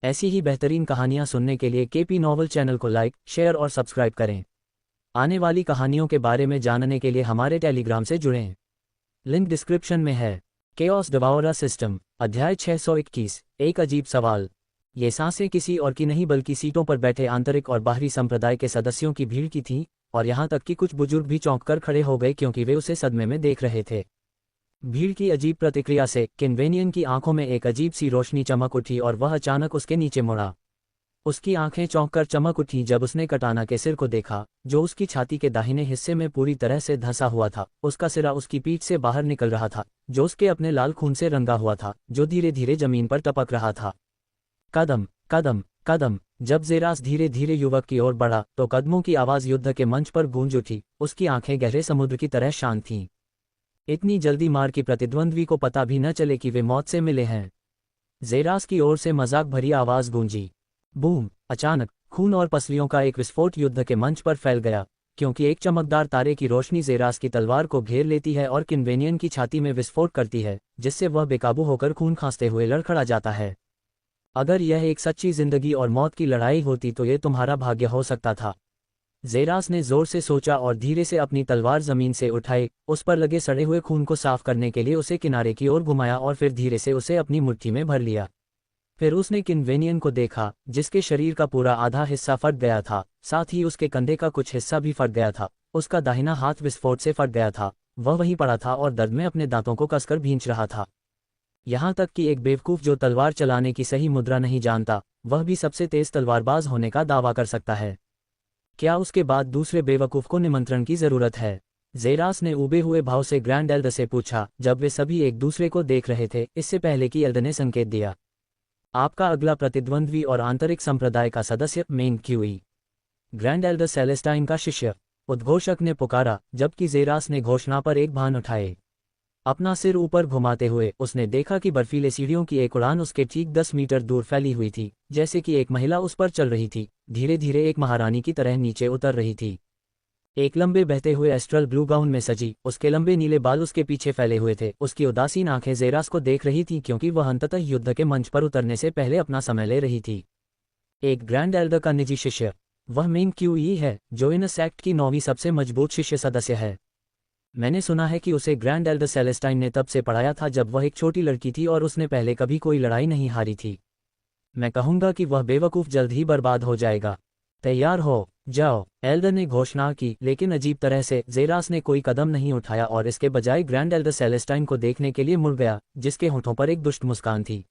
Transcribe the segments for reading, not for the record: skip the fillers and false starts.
ऐसी ही बेहतरीन कहानियाँ सुनने के लिए केपी नॉवल चैनल को लाइक, शेयर और सब्सक्राइब करें। आने वाली कहानियों के बारे में जानने के लिए हमारे टेलीग्राम से जुड़ें। लिंक डिस्क्रिप्शन में है। केओस डिवाउरर सिस्टम, अध्याय 621। एक अजीब सवाल। ये सांसें किसी और की नहीं बल्कि सीटों पर बैठे आंतरिक और बाहरी संप्रदाय के सदस्यों की भीड़ की थीं, और यहाँ तक कि कुछ बुजुर्ग भी चौंक कर खड़े हो गए क्योंकि वे उसे सदमे में देख रहे थे। भीड़ की अजीब प्रतिक्रिया से किन्वेनियन की आंखों में एक अजीब सी रोशनी चमक उठी और वह अचानक उसके नीचे मुड़ा। उसकी आंखें चौंक कर चमक उठीं जब उसने कटाना के सिर को देखा, जो उसकी छाती के दाहिने हिस्से में पूरी तरह से धंसा हुआ था। उसका सिरा उसकी पीठ से बाहर निकल रहा था, जो उसके अपने लाल खून से रंगा हुआ था, जो धीरे धीरे जमीन पर टपक रहा था। कदम कदम कदम। जब ज़ेरास धीरे धीरे युवक की ओर बढ़ा तो कदमों की आवाज़ युद्ध के मंच पर गूंज उठी। उसकी आंखें गहरे समुद्र की तरह शांत थीं। इतनी जल्दी मार की प्रतिद्वंद्वी को पता भी न चले कि वे मौत से मिले हैं। ज़ेरास की ओर से मजाक भरी आवाज़ गूंजी। बूम! अचानक खून और पसलियों का एक विस्फोट युद्ध के मंच पर फैल गया, क्योंकि एक चमकदार तारे की रोशनी ज़ेरास की तलवार को घेर लेती है और किन्वेनियन की छाती में विस्फोट करती है, जिससे वह बेकाबू होकर खून खांसते हुए लड़खड़ा जाता है। अगर यह एक सच्ची जिंदगी और मौत की लड़ाई होती तो ये तुम्हारा भाग्य हो सकता था। ज़ेरास ने जोर से सोचा और धीरे से अपनी तलवार जमीन से उठाई, उस पर लगे सड़े हुए खून को साफ करने के लिए उसे किनारे की ओर घुमाया और फिर धीरे से उसे अपनी मुट्ठी में भर लिया। फिर उसने किन्वेनियन को देखा, जिसके शरीर का पूरा आधा हिस्सा फट गया था, साथ ही उसके कंधे का कुछ हिस्सा भी फट गया था। उसका दाहिना हाथ विस्फोट से फट गया था। वह वहीं पड़ा था और दर्द में अपने दांतों को कसकर भींच रहा था। यहाँ तक कि एक बेवकूफ़ जो तलवार चलाने की सही मुद्रा नहीं जानता, वह भी सबसे तेज तलवारबाज होने का दावा कर सकता है। क्या उसके बाद दूसरे बेवकूफ़ को निमंत्रण की ज़रूरत है? ज़ेरास ने उबे हुए भाव से ग्रैंड एल्डर से पूछा, जब वे सभी एक दूसरे को देख रहे थे, इससे पहले कि एल्डर ने संकेत दिया। आपका अगला प्रतिद्वंद्वी और आंतरिक संप्रदाय का सदस्य main QE, grand Elder Celestine का शिष्य, उद्घोषक ने पुकारा, जबकि ज़ेरास ने घोषणा पर एक भान उठाए। अपना सिर ऊपर घुमाते हुए उसने देखा कि बर्फीले सीढ़ियों की एक उड़ान उसके ठीक 10 मीटर दूर फैली हुई थी, जैसे कि एक महिला उस पर चल रही थी, धीरे धीरे एक महारानी की तरह नीचे उतर रही थी। एक लंबे बहते हुए एस्ट्रल ब्लू गाउन में सजी, उसके लंबे नीले बाल उसके पीछे फैले हुए थे। उसकी उदासीन आंखें ज़ेरास को देख रही थीं क्योंकि वह अंततः युद्ध के मंच पर उतरने से पहले अपना समय ले रही थी। एक ग्रैंड एल्डर का निजी शिष्य, वह मेन क्यूई है, जो इन सेक्ट की 9वीं सबसे मजबूत शिष्य सदस्य है। मैंने सुना है कि उसे ग्रैंड एल्डर सेलेस्टाइन ने तब से पढ़ाया था जब वह एक छोटी लड़की थी और उसने पहले कभी कोई लड़ाई नहीं हारी थी। मैं कहूँगा कि वह बेवकूफ़ जल्द ही बर्बाद हो जाएगा। तैयार हो जाओ, एल्डर ने घोषणा की, लेकिन अजीब तरह से ज़ेरास ने कोई कदम नहीं उठाया और इसके बजाय ग्रैंड एल्डर सेलेस्टाइन को देखने के लिए मुड़ गया, जिसके होठों पर एक दुष्ट मुस्कान थी।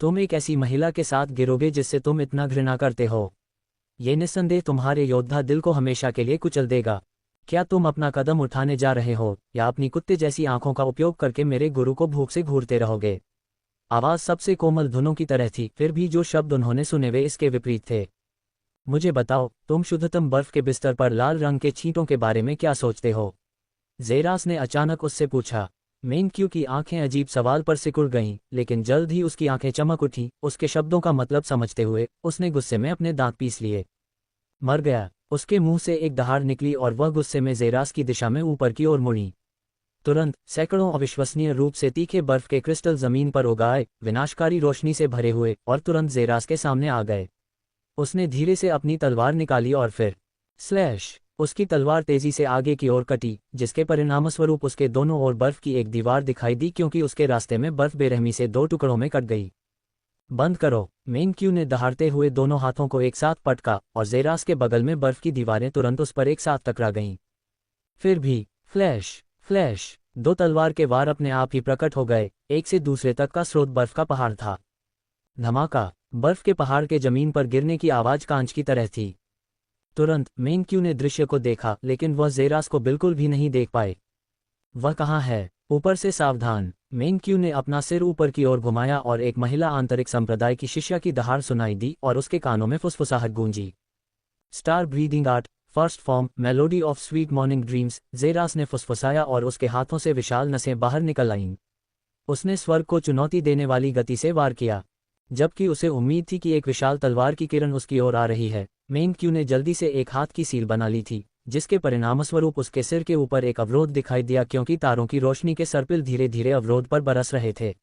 तुम एक ऐसी महिला के साथ गिरोगे जिससे तुम इतना घृणा करते हो। ये निस्संदेह तुम्हारे योद्धा दिल को हमेशा के लिए कुचल देगा। क्या तुम अपना कदम उठाने जा रहे हो, या अपनी कुत्ते जैसी आंखों का उपयोग करके मेरे गुरु को भूख से घूरते रहोगे? आवाज़ सबसे कोमल धुनों की तरह थी, फिर भी जो शब्द उन्होंने सुने वे इसके विपरीत थे। मुझे बताओ, तुम शुद्धतम बर्फ के बिस्तर पर लाल रंग के छींटों के बारे में क्या सोचते हो? ज़ेरास ने अचानक उससे पूछा। मेन क्यू की आंखें अजीब सवाल पर सिकुड़ गईं, लेकिन जल्द ही उसकी आंखें चमक उठीं। उसके शब्दों का मतलब समझते हुए उसने गुस्से में अपने दांत पीस लिए। मर गया। उसके मुंह से एक दहाड़ निकली और वह गुस्से में ज़ेरास की दिशा में ऊपर की ओर मुड़ी। तुरंत सैकड़ों अविश्वसनीय रूप से तीखे बर्फ के क्रिस्टल जमीन पर उगाए, विनाशकारी रोशनी से भरे हुए, और तुरंत ज़ेरास के सामने आ गए। उसने धीरे से अपनी तलवार निकाली और फिर स्लैश! उसकी तलवार तेजी से आगे की ओर कटी, जिसके परिणामस्वरूप उसके दोनों ओर बर्फ की एक दीवार दिखाई दी क्योंकि उसके रास्ते में बर्फ बेरहमी से 2 टुकड़ों में कट गई। बंद करो! मेन क्यू ने दहाड़ते हुए दोनों हाथों को एक साथ पटका और ज़ेरास के बगल में बर्फ की दीवारें तुरंत उस पर एक साथ टकरा गईं। फिर भी फ्लैश फ्लैश! 2 तलवार के वार अपने आप ही प्रकट हो गए। एक से दूसरे तक का स्रोत बर्फ का पहाड़ था। धमाका! बर्फ के पहाड़ के जमीन पर गिरने की आवाज़ कांच की तरह थी। तुरंत मेन क्यू ने दृश्य को देखा, लेकिन वह ज़ेरास को बिल्कुल भी नहीं देख पाए। वह कहाँ है? ऊपर से सावधान! मेन क्यू ने अपना सिर ऊपर की ओर घुमाया और एक महिला आंतरिक संप्रदाय की शिष्या की दहाड़ सुनाई दी और उसके कानों में फुसफुसाहट गूंजी। Star breathing art, first form, melody of sweet morning dreams, Zeras ने फुसफुसाया और उसके हाथों से विशाल नसें बाहर निकल आईं। उसने स्वर्ग को चुनौती देने वाली गति से वार किया। जबकि उसे उम्मीद थी कि एक विशाल तलवार की किरण उसकी ओर आ रही है, मेन क्यू ने जल्दी से एक हाथ की सील बना ली थी, जिसके परिणामस्वरूप उसके सिर के ऊपर एक अवरोध दिखाई दिया क्योंकि तारों की रोशनी के सर्पिल धीरे धीरे अवरोध पर बरस रहे थे।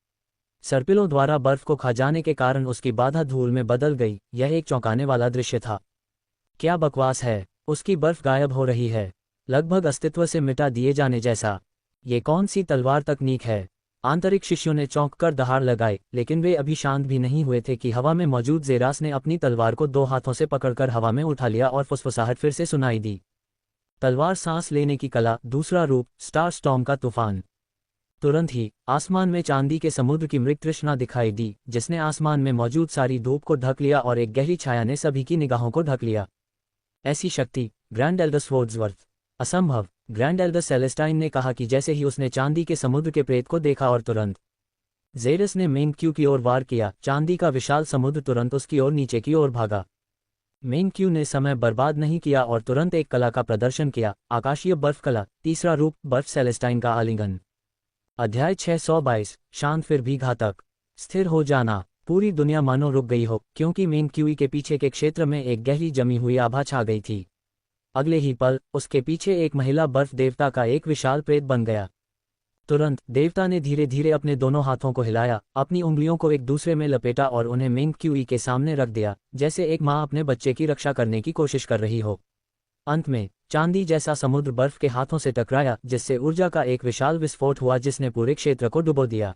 सर्पिलों द्वारा बर्फ को खा जाने के कारण उसकी बाधा धूल में बदल गई। यह एक चौंकाने वाला दृश्य था। क्या बकवास है, उसकी बर्फ गायब हो रही है, लगभग अस्तित्व से मिटा दिए जाने जैसा। ये कौन सी तलवार तकनीक है? आंतरिक शिष्यों ने चौंक कर दहाड़ लगाई, लेकिन वे अभी शांत भी नहीं हुए थे कि हवा में मौजूद ज़ेरास ने अपनी तलवार को 2 हाथों से पकड़कर हवा में उठा लिया और फुसफुसाहट फिर से सुनाई दी। तलवार सांस लेने की कला, दूसरा रूप, स्टार स्टॉर्म का तूफान। तुरंत ही आसमान में चांदी के समुद्र की मृग तृष्णा दिखाई दी, जिसने आसमान में मौजूद सारी धूप को ढक लिया और एक गहरी छाया ने सभी की निगाहों को ढक लिया। ऐसी शक्ति, ग्रैंड एल्डर स्वॉर्ड्सवर्थ। असंभव, ग्रैंड एल्डर सेलेस्टाइन ने कहा कि जैसे ही उसने चांदी के समुद्र के प्रेत को देखा और तुरंत ज़ेरस ने मेंग-क्यू की ओर वार किया, चांदी का विशाल समुद्र तुरंत उसकी ओर नीचे की ओर भागा। मेंग-क्यू ने समय बर्बाद नहीं किया और तुरंत एक कला का प्रदर्शन किया, आकाशीय बर्फ कला, तीसरा रूप, बर्फ सेलेस्टाइन का आलिंगन। अध्याय 622, शांत फिर भी घातक। स्थिर हो जाना। पूरी दुनिया मानो रुक गई हो, क्योंकि मेंग-क्यूई के पीछे के क्षेत्र में एक गहरी जमी हुई आभा छा गई थी। अगले ही पल उसके पीछे एक महिला बर्फ देवता का एक विशाल प्रेत बन गया। तुरंत देवता ने धीरे धीरे अपने दोनों हाथों को हिलाया, अपनी उंगलियों को एक दूसरे में लपेटा और उन्हें मेंग-क्यूई के सामने रख दिया, जैसे एक माँ अपने बच्चे की रक्षा करने की कोशिश कर रही हो। अंत में चांदी जैसा समुद्र बर्फ के हाथों से टकराया, जिससे ऊर्जा का एक विशाल विस्फोट हुआ जिसने पूरे क्षेत्र को डुबो दिया।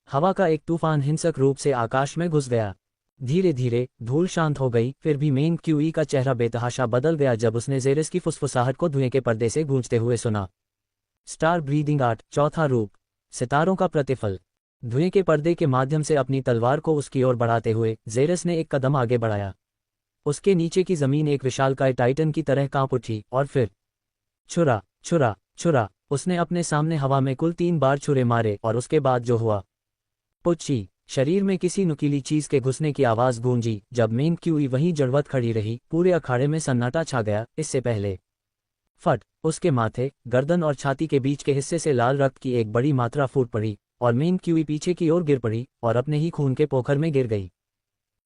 हवा का एक तूफान हिंसक रूप से आकाश में घुस गया। धीरे धीरे धूल शांत हो गई, फिर भी मेंग-क्यूई का चेहरा बेतहाशा बदल गया जब उसने ज़ेरस की फुसफुसाहट को धुएं के पर्दे से गूंजते हुए सुना। स्टार ब्रीदिंग आर्ट, चौथा रूप, सितारों का प्रतिफल। धुएं के पर्दे के माध्यम से अपनी तलवार को उसकी ओर बढ़ाते हुए ज़ेरस ने एक कदम आगे बढ़ाया। उसके नीचे की जमीन एक विशालकाय टाइटन की तरह कांप उठी और फिर छुरा छुरा छुरा, उसने अपने सामने हवा में कुल 3 बार छुरे मारे और उसके बाद जो हुआ, पुच्ची, शरीर में किसी नुकीली चीज के घुसने की आवाज गूंजी। जब मेंग-क्यूई वहीं जड़वत खड़ी रही, पूरे अखाड़े में सन्नाटा छा गया। इससे पहले फट, उसके माथे, गर्दन और छाती के बीच के हिस्से से लाल रक्त की एक बड़ी मात्रा फूट पड़ी और मेंग-क्यूई पीछे की ओर गिर पड़ी और अपने ही खून के पोखर में गिर गई।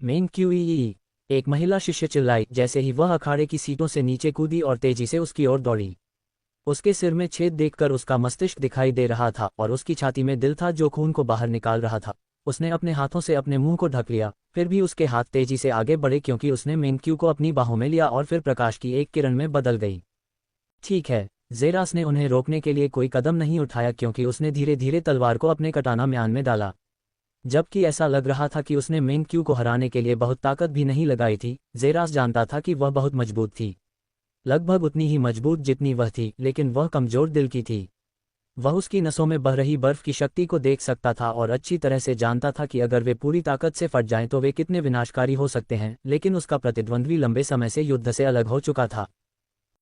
मेंग-क्यूई, एक महिला शिष्य चिल्लाई जैसे ही वह अखाड़े की सीटों से नीचे कूदी और तेजी से उसकी ओर दौड़ी। उसके सिर में छेद देखकर उसका मस्तिष्क दिखाई दे रहा था और उसकी छाती में दिल था जो खून को बाहर निकाल रहा था। उसने अपने हाथों से अपने मुंह को ढक लिया, फिर भी उसके हाथ तेजी से आगे बढ़े क्योंकि उसने मेंग-क्यू को अपनी बाहों में लिया और फिर प्रकाश की एक किरण में बदल गई। ठीक है, ज़ेरास ने उन्हें रोकने के लिए कोई कदम नहीं उठाया क्योंकि उसने धीरे धीरे तलवार को अपने कटाना म्यान में डाला। जबकि ऐसा लग रहा था कि उसने मेंग-क्यू को हराने के लिए बहुत ताकत भी नहीं लगाई थी, ज़ेरास जानता था कि वह बहुत मजबूत थी। लगभग उतनी ही मजबूत जितनी वह थी, लेकिन वह कमजोर दिल की थी। वह उसकी नसों में बह रही बर्फ की शक्ति को देख सकता था और अच्छी तरह से जानता था कि अगर वे पूरी ताकत से फट जाएं तो वे कितने विनाशकारी हो सकते हैं, लेकिन उसका प्रतिद्वंद्वी लंबे समय से युद्ध से अलग हो चुका था।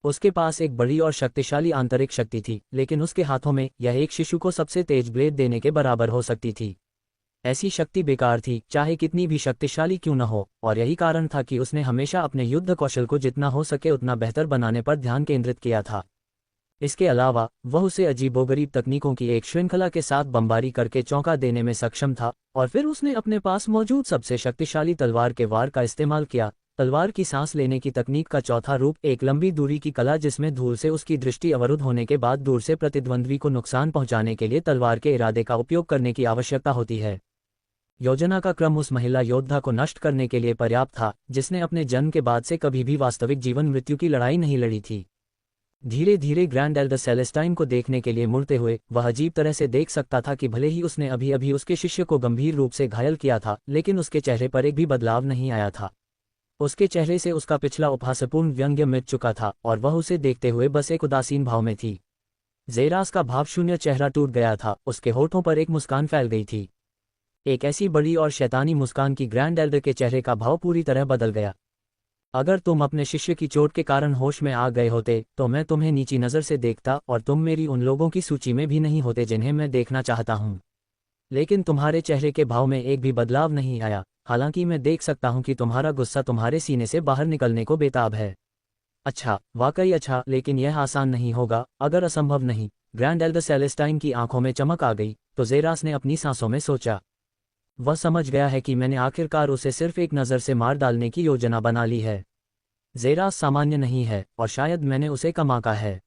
उसके पास एक बड़ी और शक्तिशाली आंतरिक शक्ति थी, लेकिन उसके हाथों में यह एक शिशु को सबसे तेज ब्लेड देने के बराबर हो सकती थी। ऐसी शक्ति बेकार थी, चाहे कितनी भी शक्तिशाली क्यों न हो, और यही कारण था कि उसने हमेशा अपने युद्ध कौशल को जितना हो सके उतना बेहतर बनाने पर ध्यान केंद्रित किया था। इसके अलावा वह उसे अजीबोगरीब तकनीकों की एक श्रृंखला के साथ बमबारी करके चौंका देने में सक्षम था, और फिर उसने अपने पास मौजूद सबसे शक्तिशाली तलवार के वार का इस्तेमाल किया। तलवार की सांस लेने की तकनीक का चौथा रूप, एक लंबी दूरी की कला जिसमें धूल से उसकी दृष्टि अवरुद्ध होने के बाद दूर से प्रतिद्वंद्वी को नुकसान पहुंचाने के लिए तलवार के इरादे का उपयोग करने की आवश्यकता होती है। योजना का क्रम उस महिला योद्धा को नष्ट करने के लिए पर्याप्त था जिसने अपने जन्म के बाद से कभी भी वास्तविक जीवन मृत्यु की लड़ाई नहीं लड़ी थी। धीरे धीरे ग्रैंड एल्डर सेलेस्टाइन को देखने के लिए मुड़ते हुए वह अजीब तरह से देख सकता था कि भले ही उसने अभी अभी उसके शिष्य को गंभीर रूप से घायल किया था, लेकिन उसके चेहरे पर एक भी बदलाव नहीं आया था। उसके चेहरे से उसका पिछला उपहासपूर्ण व्यंग्य मिट चुका था और वह उसे देखते हुए बस एक उदासीन भाव में थी। ज़ेरास का भावशून्य चेहरा टूट गया था, उसके होठों पर एक मुस्कान फैल गई थी, एक ऐसी बड़ी और शैतानी मुस्कान की ग्रैंड एल्डर के चेहरे का भाव पूरी तरह बदल गया। अगर तुम अपने शिष्य की चोट के कारण होश में आ गए होते तो मैं तुम्हें नीची नज़र से देखता और तुम मेरी उन लोगों की सूची में भी नहीं होते जिन्हें मैं देखना चाहता हूँ। लेकिन तुम्हारे चेहरे के भाव में एक भी बदलाव नहीं आया, हालांकि मैं देख सकता हूँ कि तुम्हारा गुस्सा तुम्हारे सीने से बाहर निकलने को बेताब है। अच्छा, वाकई अच्छा, लेकिन यह आसान नहीं होगा, अगर असंभव नहीं। ग्रैंड एल्डर सेलेस्टाइन की आंखों में चमक आ गई तो ज़ेरास ने अपनी सांसों में सोचा। वह समझ गया है कि मैंने आखिरकार उसे सिर्फ एक नज़र से मार डालने की योजना बना ली है। ज़ेरास सामान्य नहीं है और शायद मैंने उसे कम आंका है।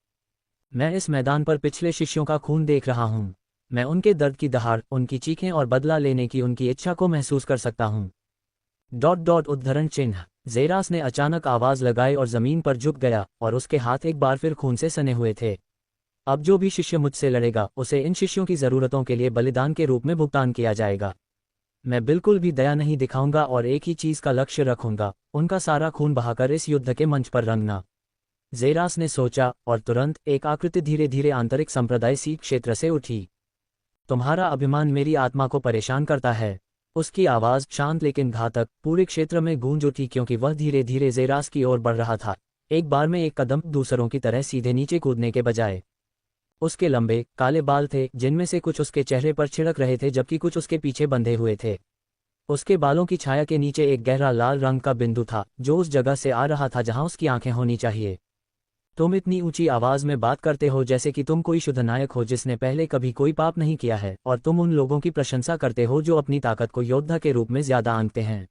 मैं इस मैदान पर पिछले शिष्यों का खून देख रहा हूँ। मैं उनके दर्द की दहाड़, उनकी चीखें और बदला लेने की उनकी इच्छा को महसूस कर सकता हूँ। उद्धरण चिन्ह। ज़ेरास ने अचानक आवाज़ लगाई और ज़मीन पर झुक गया, और उसके हाथ एक बार फिर खून से सने हुए थे। अब जो भी शिष्य मुझसे लड़ेगा, उसे इन शिष्यों की ज़रूरतों के लिए बलिदान के रूप में भुगतान किया जाएगा। मैं बिल्कुल भी दया नहीं दिखाऊंगा और एक ही चीज़ का लक्ष्य रखूंगा, उनका सारा खून बहाकर इस युद्ध के मंच पर रंगना। ज़ेरास ने सोचा, और तुरंत एक आकृति धीरे धीरे आंतरिक संप्रदाय सीख क्षेत्र से उठी। तुम्हारा अभिमान मेरी आत्मा को परेशान करता है। उसकी आवाज़ शांत लेकिन घातक पूरे क्षेत्र में गूंज उठी, क्योंकि वह धीरे धीरे ज़ेरास की ओर बढ़ रहा था, एक बार में एक कदम दूसरों की तरह सीधे नीचे कूदने के बजाय। उसके लंबे काले बाल थे, जिनमें से कुछ उसके चेहरे पर छिड़क रहे थे जबकि कुछ उसके पीछे बंधे हुए थे। उसके बालों की छाया के नीचे एक गहरा लाल रंग का बिंदु था, जो उस जगह से आ रहा था जहां उसकी आंखें होनी चाहिए। तुम इतनी ऊंची आवाज में बात करते हो जैसे कि तुम कोई शुद्ध नायक हो जिसने पहले कभी कोई पाप नहीं किया है, और तुम उन लोगों की प्रशंसा करते हो जो अपनी ताकत को योद्धा के रूप में ज्यादा आंकते हैं।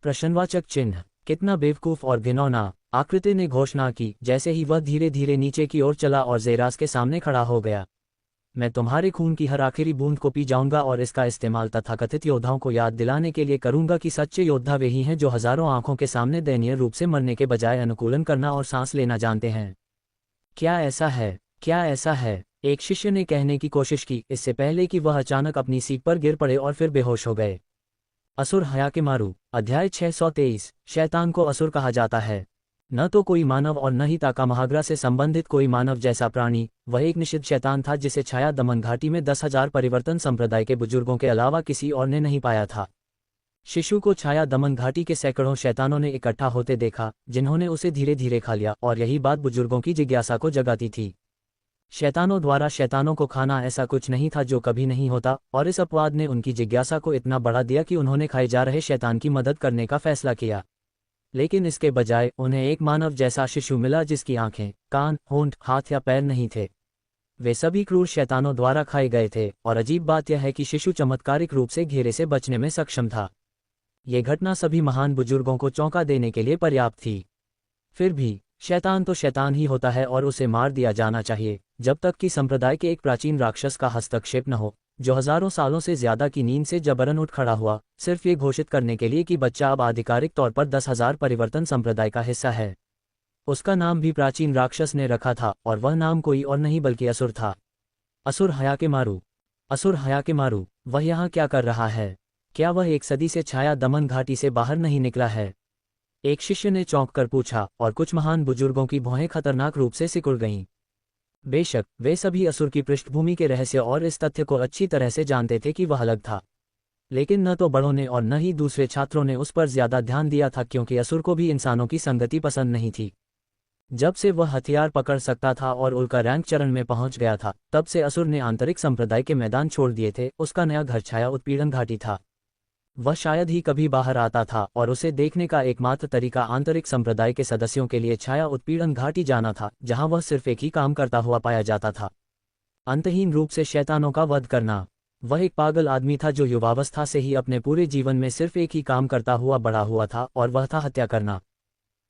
प्रश्नवाचक चिन्ह। कितना बेवकूफ और घिनौना, आकृति ने घोषणा की, जैसे ही वह धीरे धीरे नीचे की ओर चला और ज़ेरास के सामने खड़ा हो गया। मैं तुम्हारे खून की हर आखिरी बूंद को पी जाऊंगा और इसका इस्तेमाल तथाकथित योद्धाओं को याद दिलाने के लिए करूंगा कि सच्चे योद्धा वे ही हैं जो हजारों आंखों के सामने दयनीय रूप से मरने के बजाय अनुकूलन करना और सांस लेना जानते हैं। क्या ऐसा है? क्या ऐसा है? एक शिष्य ने कहने की कोशिश की, इससे पहले कि वह अचानक अपनी सीट पर गिर पड़े और फिर बेहोश हो गए। असुर हयाकेमारू। अध्याय 623। शैतान को असुर कहा जाता है। न तो कोई मानव और न ही ताकामहाग्रा से संबंधित कोई मानव जैसा प्राणी, वह एक निषिद्ध शैतान था जिसे छाया दमन घाटी में 10,000 परिवर्तन संप्रदाय के बुजुर्गों के अलावा किसी और ने नहीं पाया था। शिशु को छाया दमन घाटी के सैकड़ों शैतानों ने इकट्ठा होते देखा, जिन्होंने उसे धीरे धीरे खा लिया, और यही बात बुजुर्गों की जिज्ञासा को जगाती थी। शैतानों द्वारा शैतानों को खाना ऐसा कुछ नहीं था जो कभी नहीं होता, और इस अपवाद ने उनकी जिज्ञासा को इतना बढ़ा दिया कि उन्होंने खाए जा रहे शैतान की मदद करने का फैसला किया। लेकिन इसके बजाय उन्हें एक मानव जैसा शिशु मिला जिसकी आंखें, कान, होंठ, हाथ या पैर नहीं थे। वे सभी क्रूर शैतानों द्वारा खाए गए थे, और अजीब बात यह है कि शिशु चमत्कारिक रूप से घेरे से बचने में सक्षम था। ये घटना सभी महान बुजुर्गों को चौंका देने के लिए पर्याप्त थी। फिर भी शैतान तो शैतान ही होता है और उसे मार दिया जाना चाहिए, जब तक कि संप्रदाय के एक प्राचीन राक्षस का हस्तक्षेप न हो, जो हजारों सालों से ज्यादा की नींद से जबरन उठ खड़ा हुआ, सिर्फ ये घोषित करने के लिए कि बच्चा अब आधिकारिक तौर पर 10,000 परिवर्तन संप्रदाय का हिस्सा है। उसका नाम भी प्राचीन राक्षस ने रखा था, और वह नाम कोई और नहीं बल्कि असुर था। असुर हयाकेमारू। असुर हयाकेमारू, वह यहाँ क्या कर रहा है? क्या वह एक सदी से छाया दमन घाटी से बाहर नहीं निकला है? एक शिष्य ने चौंक कर पूछा, और कुछ महान बुजुर्गों की भौहें खतरनाक रूप से सिकुड़ गईं। बेशक वे सभी असुर की पृष्ठभूमि के रहस्य और इस तथ्य को अच्छी तरह से जानते थे कि वह अलग था, लेकिन न तो बड़ों ने और न ही दूसरे छात्रों ने उस पर ज्यादा ध्यान दिया था, क्योंकि असुर को भी इंसानों की संगति पसंद नहीं थी। जब से वह हथियार पकड़ सकता था और उल्का रैंक चरण में पहुंच गया था, तब से असुर ने आंतरिक संप्रदाय के मैदान छोड़ दिए थे। उसका नया घर छाया उत्पीड़न घाटी था। वह शायद ही कभी बाहर आता था, और उसे देखने का एकमात्र तरीका आंतरिक संप्रदाय के सदस्यों के लिए छाया उत्पीड़न घाटी जाना था, जहां वह सिर्फ एक ही काम करता हुआ पाया जाता था, अंतहीन रूप से शैतानों का वध करना। वह एक पागल आदमी था जो युवावस्था से ही अपने पूरे जीवन में सिर्फ एक ही काम करता हुआ बड़ा हुआ था, और वह था हत्या करना।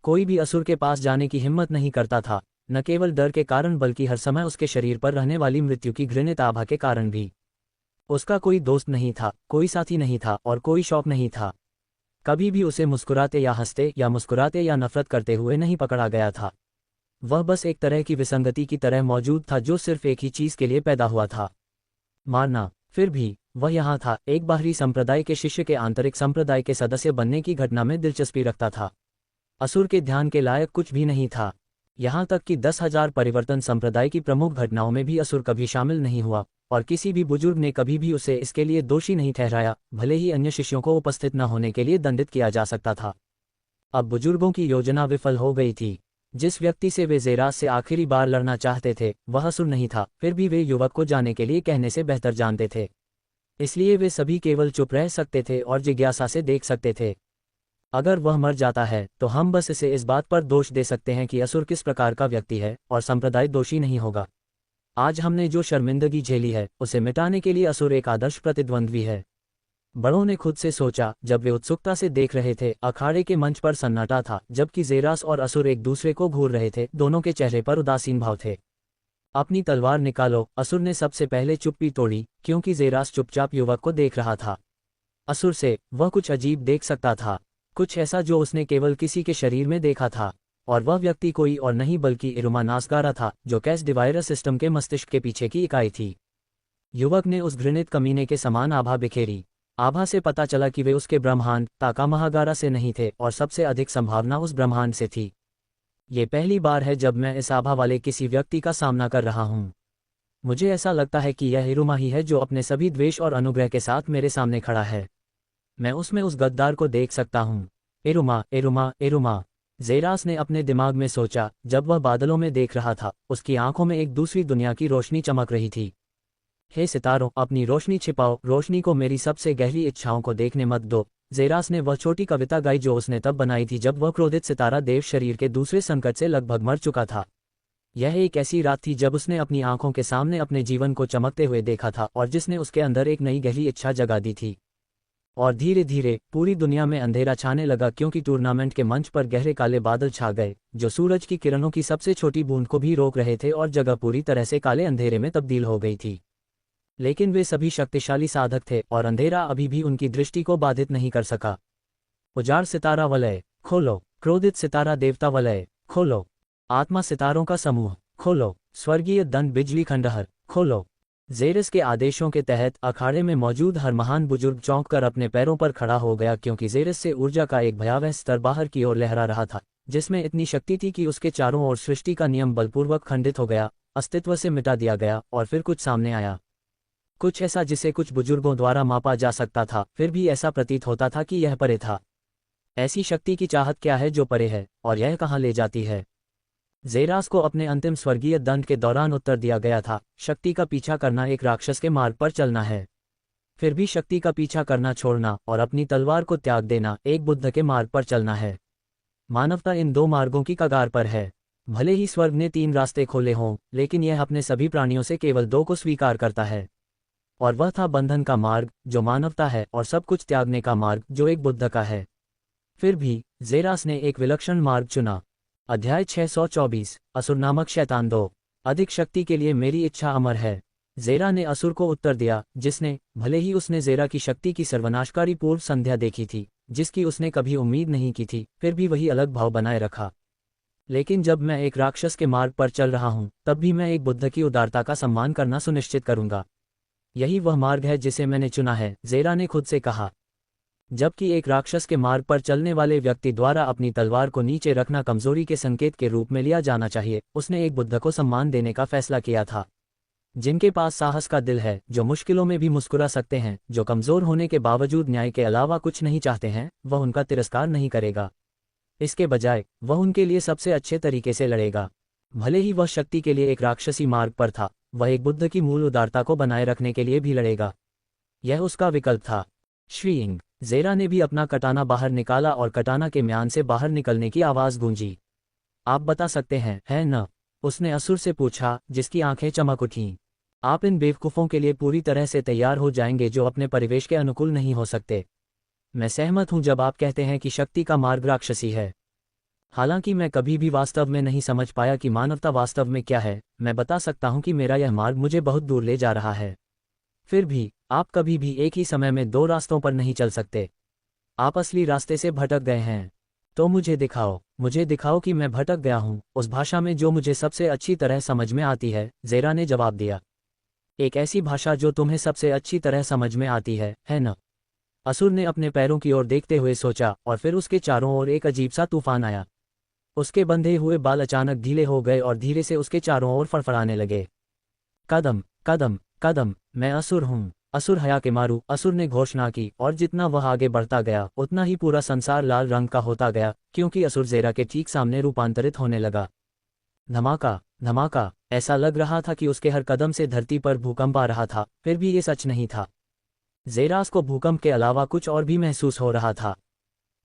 कोई भी असुर के पास जाने की हिम्मत नहीं करता था, न केवल डर के कारण बल्कि हर समय उसके शरीर पर रहने वाली मृत्यु की घृणित आभा के कारण भी। उसका कोई दोस्त नहीं था, कोई साथी नहीं था, और कोई शौक नहीं था। कभी भी उसे मुस्कुराते या हंसते या मुस्कुराते या नफरत करते हुए नहीं पकड़ा गया था। वह बस एक तरह की विसंगति की तरह मौजूद था जो सिर्फ एक ही चीज के लिए पैदा हुआ था, मारना। फिर भी वह यहाँ था, एक बाहरी संप्रदाय के शिष्य के आंतरिक संप्रदाय के सदस्य बनने की घटना में दिलचस्पी रखता था। असुर के ध्यान के लायक कुछ भी नहीं था, यहाँ तक कि 10,000 परिवर्तन संप्रदाय की प्रमुख घटनाओं में भी असुर कभी शामिल नहीं हुआ, और किसी भी बुजुर्ग ने कभी भी उसे इसके लिए दोषी नहीं ठहराया, भले ही अन्य शिष्यों को उपस्थित न होने के लिए दंडित किया जा सकता था। अब बुजुर्गों की योजना विफल हो गई थी। जिस व्यक्ति से वे ज़ेरास से आखिरी बार लड़ना चाहते थे, वह असुर नहीं था। फिर भी वे युवक को जाने के लिए कहने से बेहतर जानते थे, इसलिए वे सभी केवल चुप रह सकते थे और जिज्ञासा से देख सकते थे। अगर वह मर जाता है तो हम बस इसे इस बात पर दोष दे सकते हैं कि असुर किस प्रकार का व्यक्ति है, और संप्रदाय दोषी नहीं होगा। आज हमने जो शर्मिंदगी झेली है, उसे मिटाने के लिए असुर एक आदर्श प्रतिद्वंद्वी है। बड़ों ने खुद से सोचा जब वे उत्सुकता से देख रहे थे। अखाड़े के मंच पर सन्नाटा था, जबकि ज़ेरास और असुर एक दूसरे को घूर रहे थे। दोनों के चेहरे पर उदासीन भाव थे। अपनी तलवार निकालो। असुर ने सबसे पहले चुप्पी तोड़ी, क्योंकि ज़ेरास चुपचाप युवक को देख रहा था। असुर से वह कुछ अजीब देख सकता था, कुछ ऐसा जो उसने केवल किसी के शरीर में देखा था, और वह व्यक्ति कोई और नहीं बल्कि इरुमा नासगारा था, जो कैस डिवाइडर सिस्टम के मस्तिष्क के पीछे की इकाई थी। युवक ने उस घृणित कमीने के समान आभा बिखेरी। आभा से पता चला कि वे उसके ब्रह्मांड ताकामहागारा से नहीं थे, और सबसे अधिक संभावना उस ब्रह्मांड से थी। ये पहली बार है जब मैं इस आभा वाले किसी व्यक्ति का सामना कर रहा हूँ। मुझे ऐसा लगता है कि यह इरुमा ही है जो अपने सभी द्वेष और अनुग्रह के साथ मेरे सामने खड़ा है। मैं उसमें उस गद्दार को देख सकता हूँ। इरुमा, इरुमा, इरुमा, ज़ेरास ने अपने दिमाग में सोचा। जब वह बादलों में देख रहा था, उसकी आंखों में एक दूसरी दुनिया की रोशनी चमक रही थी। हे सितारों, अपनी रोशनी छिपाओ, रोशनी को मेरी सबसे गहरी इच्छाओं को देखने मत दो। ज़ेरास ने वह छोटी कविता गाई जो उसने तब बनाई थी जब वह क्रोधित सितारा देव शरीर के दूसरे संकट से लगभग मर चुका था। यह एक ऐसी रात थी जब उसने अपनी आंखों के सामने अपने जीवन को चमकते हुए देखा था, और जिसने उसके अंदर एक नई गहरी इच्छा जगा दी थी। और धीरे धीरे पूरी दुनिया में अंधेरा छाने लगा, क्योंकि टूर्नामेंट के मंच पर गहरे काले बादल छा गए, जो सूरज की किरणों की सबसे छोटी बूंद को भी रोक रहे थे, और जगह पूरी तरह से काले अंधेरे में तब्दील हो गई थी। लेकिन वे सभी शक्तिशाली साधक थे, और अंधेरा अभी भी उनकी दृष्टि को बाधित नहीं कर सका। उजाड़ सितारा वलय खोलो, क्रोधित सितारा देवता वलय खोलो, आत्मा सितारों का समूह खोलो, स्वर्गीय दंड बिजली खंडहर खोलो। ज़ेरस के आदेशों के तहत अखाड़े में मौजूद हर महान बुजुर्ग चौंक कर अपने पैरों पर खड़ा हो गया, क्योंकि ज़ेरस से ऊर्जा का एक भयावह स्तर बाहर की ओर लहरा रहा था, जिसमें इतनी शक्ति थी कि उसके चारों ओर सृष्टि का नियम बलपूर्वक खंडित हो गया, अस्तित्व से मिटा दिया गया। और फिर कुछ सामने आया, कुछ ऐसा जिसे कुछ बुजुर्गों द्वारा मापा जा सकता था, फिर भी ऐसा प्रतीत होता था कि यह परे था। ऐसी शक्ति की चाहत क्या है जो परे है, और यह कहाँ ले जाती है? ज़ेरास को अपने अंतिम स्वर्गीय दंड के दौरान उत्तर दिया गया था, शक्ति का पीछा करना एक राक्षस के मार्ग पर चलना है। फिर भी शक्ति का पीछा करना छोड़ना और अपनी तलवार को त्याग देना एक बुद्ध के मार्ग पर चलना है। मानवता इन दो मार्गों की कगार पर है। भले ही स्वर्ग ने 3 रास्ते खोले हों, लेकिन यह अपने सभी प्राणियों से केवल 2 को स्वीकार करता है। और वह था बंधन का मार्ग, जो मानवता है, और सब कुछ त्यागने का मार्ग, जो एक बुद्ध का है। फिर भी ज़ेरास ने एक विलक्षण मार्ग चुना। अध्याय 624, असुर नामक शैतान 2। अधिक शक्ति के लिए मेरी इच्छा अमर है। ज़ेरा ने असुर को उत्तर दिया, जिसने, भले ही उसने ज़ेरा की शक्ति की सर्वनाशकारी पूर्व संध्या देखी थी, जिसकी उसने कभी उम्मीद नहीं की थी, फिर भी वही अलग भाव बनाए रखा। लेकिन जब मैं एक राक्षस के मार्ग पर चल रहा हूँ, तब भी मैं एक बुद्ध की उदारता का सम्मान करना सुनिश्चित करूंगा। यही वह मार्ग है जिसे मैंने चुना है, ज़ेरा ने खुद से कहा। जबकि एक राक्षस के मार्ग पर चलने वाले व्यक्ति द्वारा अपनी तलवार को नीचे रखना कमजोरी के संकेत के रूप में लिया जाना चाहिए, उसने एक बुद्ध को सम्मान देने का फैसला किया था। जिनके पास साहस का दिल है, जो मुश्किलों में भी मुस्कुरा सकते हैं, जो कमजोर होने के बावजूद न्याय के अलावा कुछ नहीं चाहते हैं, वह उनका तिरस्कार नहीं करेगा। इसके बजाय वह उनके लिए सबसे अच्छे तरीके से लड़ेगा। भले ही वह शक्ति के लिए एक राक्षसी मार्ग पर था, वह एक बुद्ध की मूल उदारता को बनाए रखने के लिए भी लड़ेगा। यह उसका विकल्प था। श्रीइंग, ज़ेरा ने भी अपना कटाना बाहर निकाला और कटाना के म्यान से बाहर निकलने की आवाज़ गूंजी। आप बता सकते हैं, है न? उसने असुर से पूछा, जिसकी आंखें चमक उठीं। आप इन बेवकूफ़ों के लिए पूरी तरह से तैयार हो जाएंगे जो अपने परिवेश के अनुकूल नहीं हो सकते। मैं सहमत हूं जब आप कहते हैं कि शक्ति का मार्ग राक्षसी है। हालांकि मैं कभी भी वास्तव में नहीं समझ पाया कि मानवता वास्तव में क्या है। मैं बता सकता हूं कि मेरा यह मार्ग मुझे बहुत दूर ले जा रहा है। फिर भी आप कभी भी एक ही समय में 2 रास्तों पर नहीं चल सकते। आप असली रास्ते से भटक गए हैं। तो मुझे दिखाओ कि मैं भटक गया हूं, उस भाषा में जो मुझे सबसे अच्छी तरह समझ में आती है, ज़ेरा ने जवाब दिया। एक ऐसी भाषा जो तुम्हें सबसे अच्छी तरह समझ में आती है न? असुर ने अपने पैरों की ओर देखते हुए सोचा, और फिर उसके चारों ओर एक अजीब सा तूफान आया। उसके बंधे हुए बाल अचानक ढीले हो गए और धीरे से उसके चारों ओर फड़फड़ाने लगे। कदम कदम कदम, मैं असुर हूँ, असुर हया के मारू, असुर ने घोषणा की। और जितना वह आगे बढ़ता गया, उतना ही पूरा संसार लाल रंग का होता गया, क्योंकि असुर ज़ेरा के ठीक सामने रूपांतरित होने लगा। धमाका धमाका, ऐसा लग रहा था कि उसके हर कदम से धरती पर भूकंप आ रहा था। फिर भी ये सच नहीं था। ज़ेरास को भूकंप के अलावा कुछ और भी महसूस हो रहा था,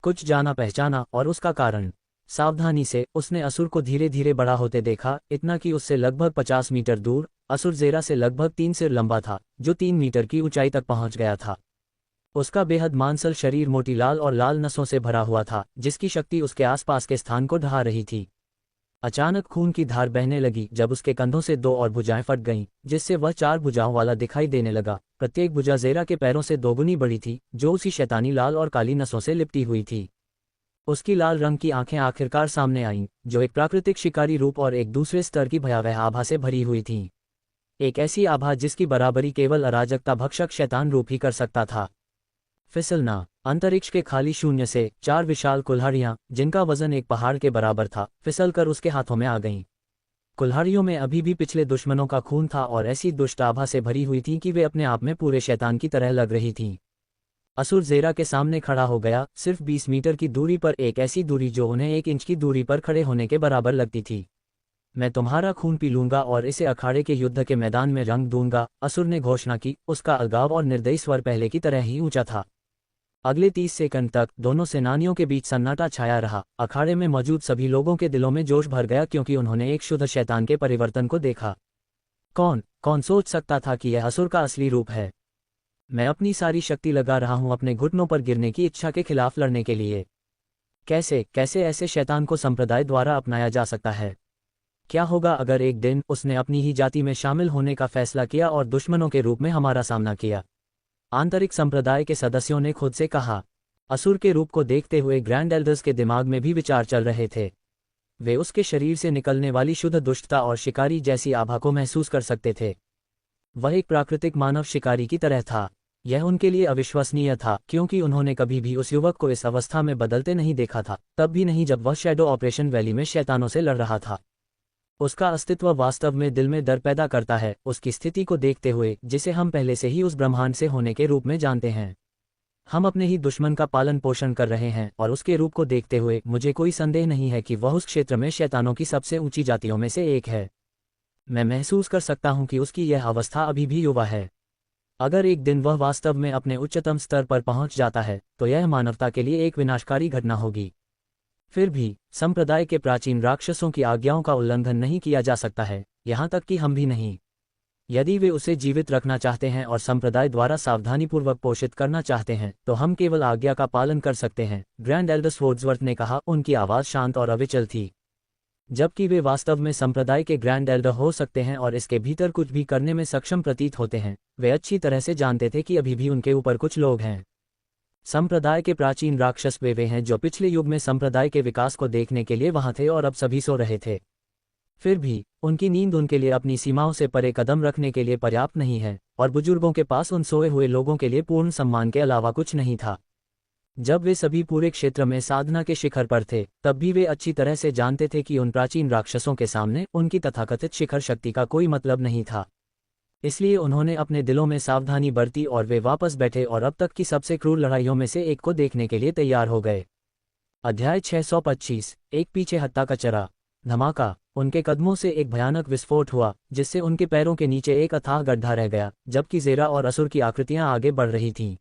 कुछ जाना पहचाना, और उसका कारण। सावधानी से उसने असुर को धीरे धीरे बड़ा होते देखा, इतना कि उससे लगभग 50 मीटर दूर असुर ज़ेरा से लगभग 3 सिर लंबा था, जो 3 मीटर की ऊंचाई तक पहुंच गया था। उसका बेहद मांसल शरीर मोटी लाल और लाल नसों से भरा हुआ था, जिसकी शक्ति उसके आसपास के स्थान को ढहा रही थी। अचानक खून की धार बहने लगी जब उसके कंधों से दो और भुजाएं फट गईं, जिससे वह 4 भुजाओं वाला दिखाई देने लगा। प्रत्येक भुजा ज़ेरा के पैरों से दोगुनी बड़ी थी, जो उसी शैतानी लाल और काली नसों से लिपटी हुई थी। उसकी लाल रंग की आंखें आखिरकार सामने आईं, जो एक प्राकृतिक शिकारी रूप और एक दूसरे स्तर की भयावह आभा से भरी हुई थीं। एक ऐसी आभा जिसकी बराबरी केवल अराजकता भक्षक शैतान रूप ही कर सकता था। फिसलना। अंतरिक्ष के खाली शून्य से 4 विशाल कुल्हाड़ियां, जिनका वजन एक पहाड़ के बराबर था, फिसलकर उसके हाथों में आ गईं। कुल्हाड़ियों में अभी भी पिछले दुश्मनों का खून था और ऐसी दुष्ट आभा से भरी हुई थी कि वे अपने आप में पूरे शैतान की तरह लग रही थीं। असुर ज़ेरा के सामने खड़ा हो गया, सिर्फ 20 मीटर की दूरी पर, एक ऐसी दूरी जो उन्हें 1 इंच की दूरी पर खड़े होने के बराबर लगती थी। मैं तुम्हारा खून पी लूंगा और इसे अखाड़े के युद्ध के मैदान में रंग दूंगा, असुर ने घोषणा की। उसका अलगाव और निर्दयी स्वर पहले की तरह ही ऊंचा था। अगले 30 सेकंड तक दोनों सेनानियों के बीच सन्नाटा छाया रहा। अखाड़े में मौजूद सभी लोगों के दिलों में जोश भर गया, क्योंकि उन्होंने एक शुद्ध शैतान के परिवर्तन को देखा। कौन सोच सकता था कि यह असुर का असली रूप है। मैं अपनी सारी शक्ति लगा रहा हूं अपने घुटनों पर गिरने की इच्छा के खिलाफ लड़ने के लिए। कैसे ऐसे शैतान को संप्रदाय द्वारा अपनाया जा सकता है। क्या होगा अगर एक दिन उसने अपनी ही जाति में शामिल होने का फैसला किया और दुश्मनों के रूप में हमारा सामना किया। आंतरिक संप्रदाय के सदस्यों ने खुद से कहा। असुर के रूप को देखते हुए ग्रैंड एल्डर्स के दिमाग में भी विचार चल रहे थे। वे उसके शरीर से निकलने वाली शुद्ध दुष्टता और शिकारी जैसी आभा को महसूस कर सकते थे। वह एक प्राकृतिक मानव शिकारी की तरह था। यह उनके लिए अविश्वसनीय था, क्योंकि उन्होंने कभी भी उस युवक को इस अवस्था में बदलते नहीं देखा था, तब भी नहीं जब वह शैडो ऑपरेशन वैली में शैतानों से लड़ रहा था। उसका अस्तित्व वास्तव में दिल में डर पैदा करता है, उसकी स्थिति को देखते हुए, जिसे हम पहले से ही उस ब्रह्मांड से होने के रूप में जानते हैं। हम अपने ही दुश्मन का पालन पोषण कर रहे हैं, और उसके रूप को देखते हुए मुझे कोई संदेह नहीं है कि वह उस क्षेत्र में शैतानों की सबसे ऊंची जातियों में से एक है। मैं महसूस कर सकता हूं कि उसकी यह अवस्था अभी भी युवा है। अगर एक दिन वह वास्तव में अपने उच्चतम स्तर पर पहुंच जाता है, तो यह मानवता के लिए एक विनाशकारी घटना होगी। फिर भी संप्रदाय के प्राचीन राक्षसों की आज्ञाओं का उल्लंघन नहीं किया जा सकता है, यहाँ तक कि हम भी नहीं। यदि वे उसे जीवित रखना चाहते हैं और संप्रदाय द्वारा सावधानीपूर्वक पोषित करना चाहते हैं, तो हम केवल आज्ञा का पालन कर सकते हैं, ग्रैंड एल्डर स्वॉर्ड्सवर्थ ने कहा। उनकी आवाज़ शांत और अविचल थी। जबकि वे वास्तव में संप्रदाय के ग्रैंड एल्डर हो सकते हैं और इसके भीतर कुछ भी करने में सक्षम प्रतीत होते हैं, वे अच्छी तरह से जानते थे कि अभी भी उनके ऊपर कुछ लोग हैं। संप्रदाय के प्राचीन राक्षस वे हैं जो पिछले युग में संप्रदाय के विकास को देखने के लिए वहां थे और अब सभी सो रहे थे। फिर भी उनकी नींद उनके लिए अपनी सीमाओं से परे कदम रखने के लिए पर्याप्त नहीं है, और बुजुर्गों के पास उन सोए हुए लोगों के लिए पूर्ण सम्मान के अलावा कुछ नहीं था। जब वे सभी पूरे क्षेत्र में साधना के शिखर पर थे, तब भी वे अच्छी तरह से जानते थे कि उन प्राचीन राक्षसों के सामने उनकी तथाकथित शिखर शक्ति का कोई मतलब नहीं था। इसलिए उन्होंने अपने दिलों में सावधानी बरती और वे वापस बैठे और अब तक की सबसे क्रूर लड़ाइयों में से एक को देखने के लिए तैयार हो गए। अध्याय 625। एक पीछे हत्या का चरा। धमाका। उनके कदमों से एक भयानक विस्फोट हुआ, जिससे उनके पैरों के नीचे एक अथाह गड्ढा रह गया, जबकि ज़ेरा और असुर की आकृतियां आगे बढ़ रही थीं।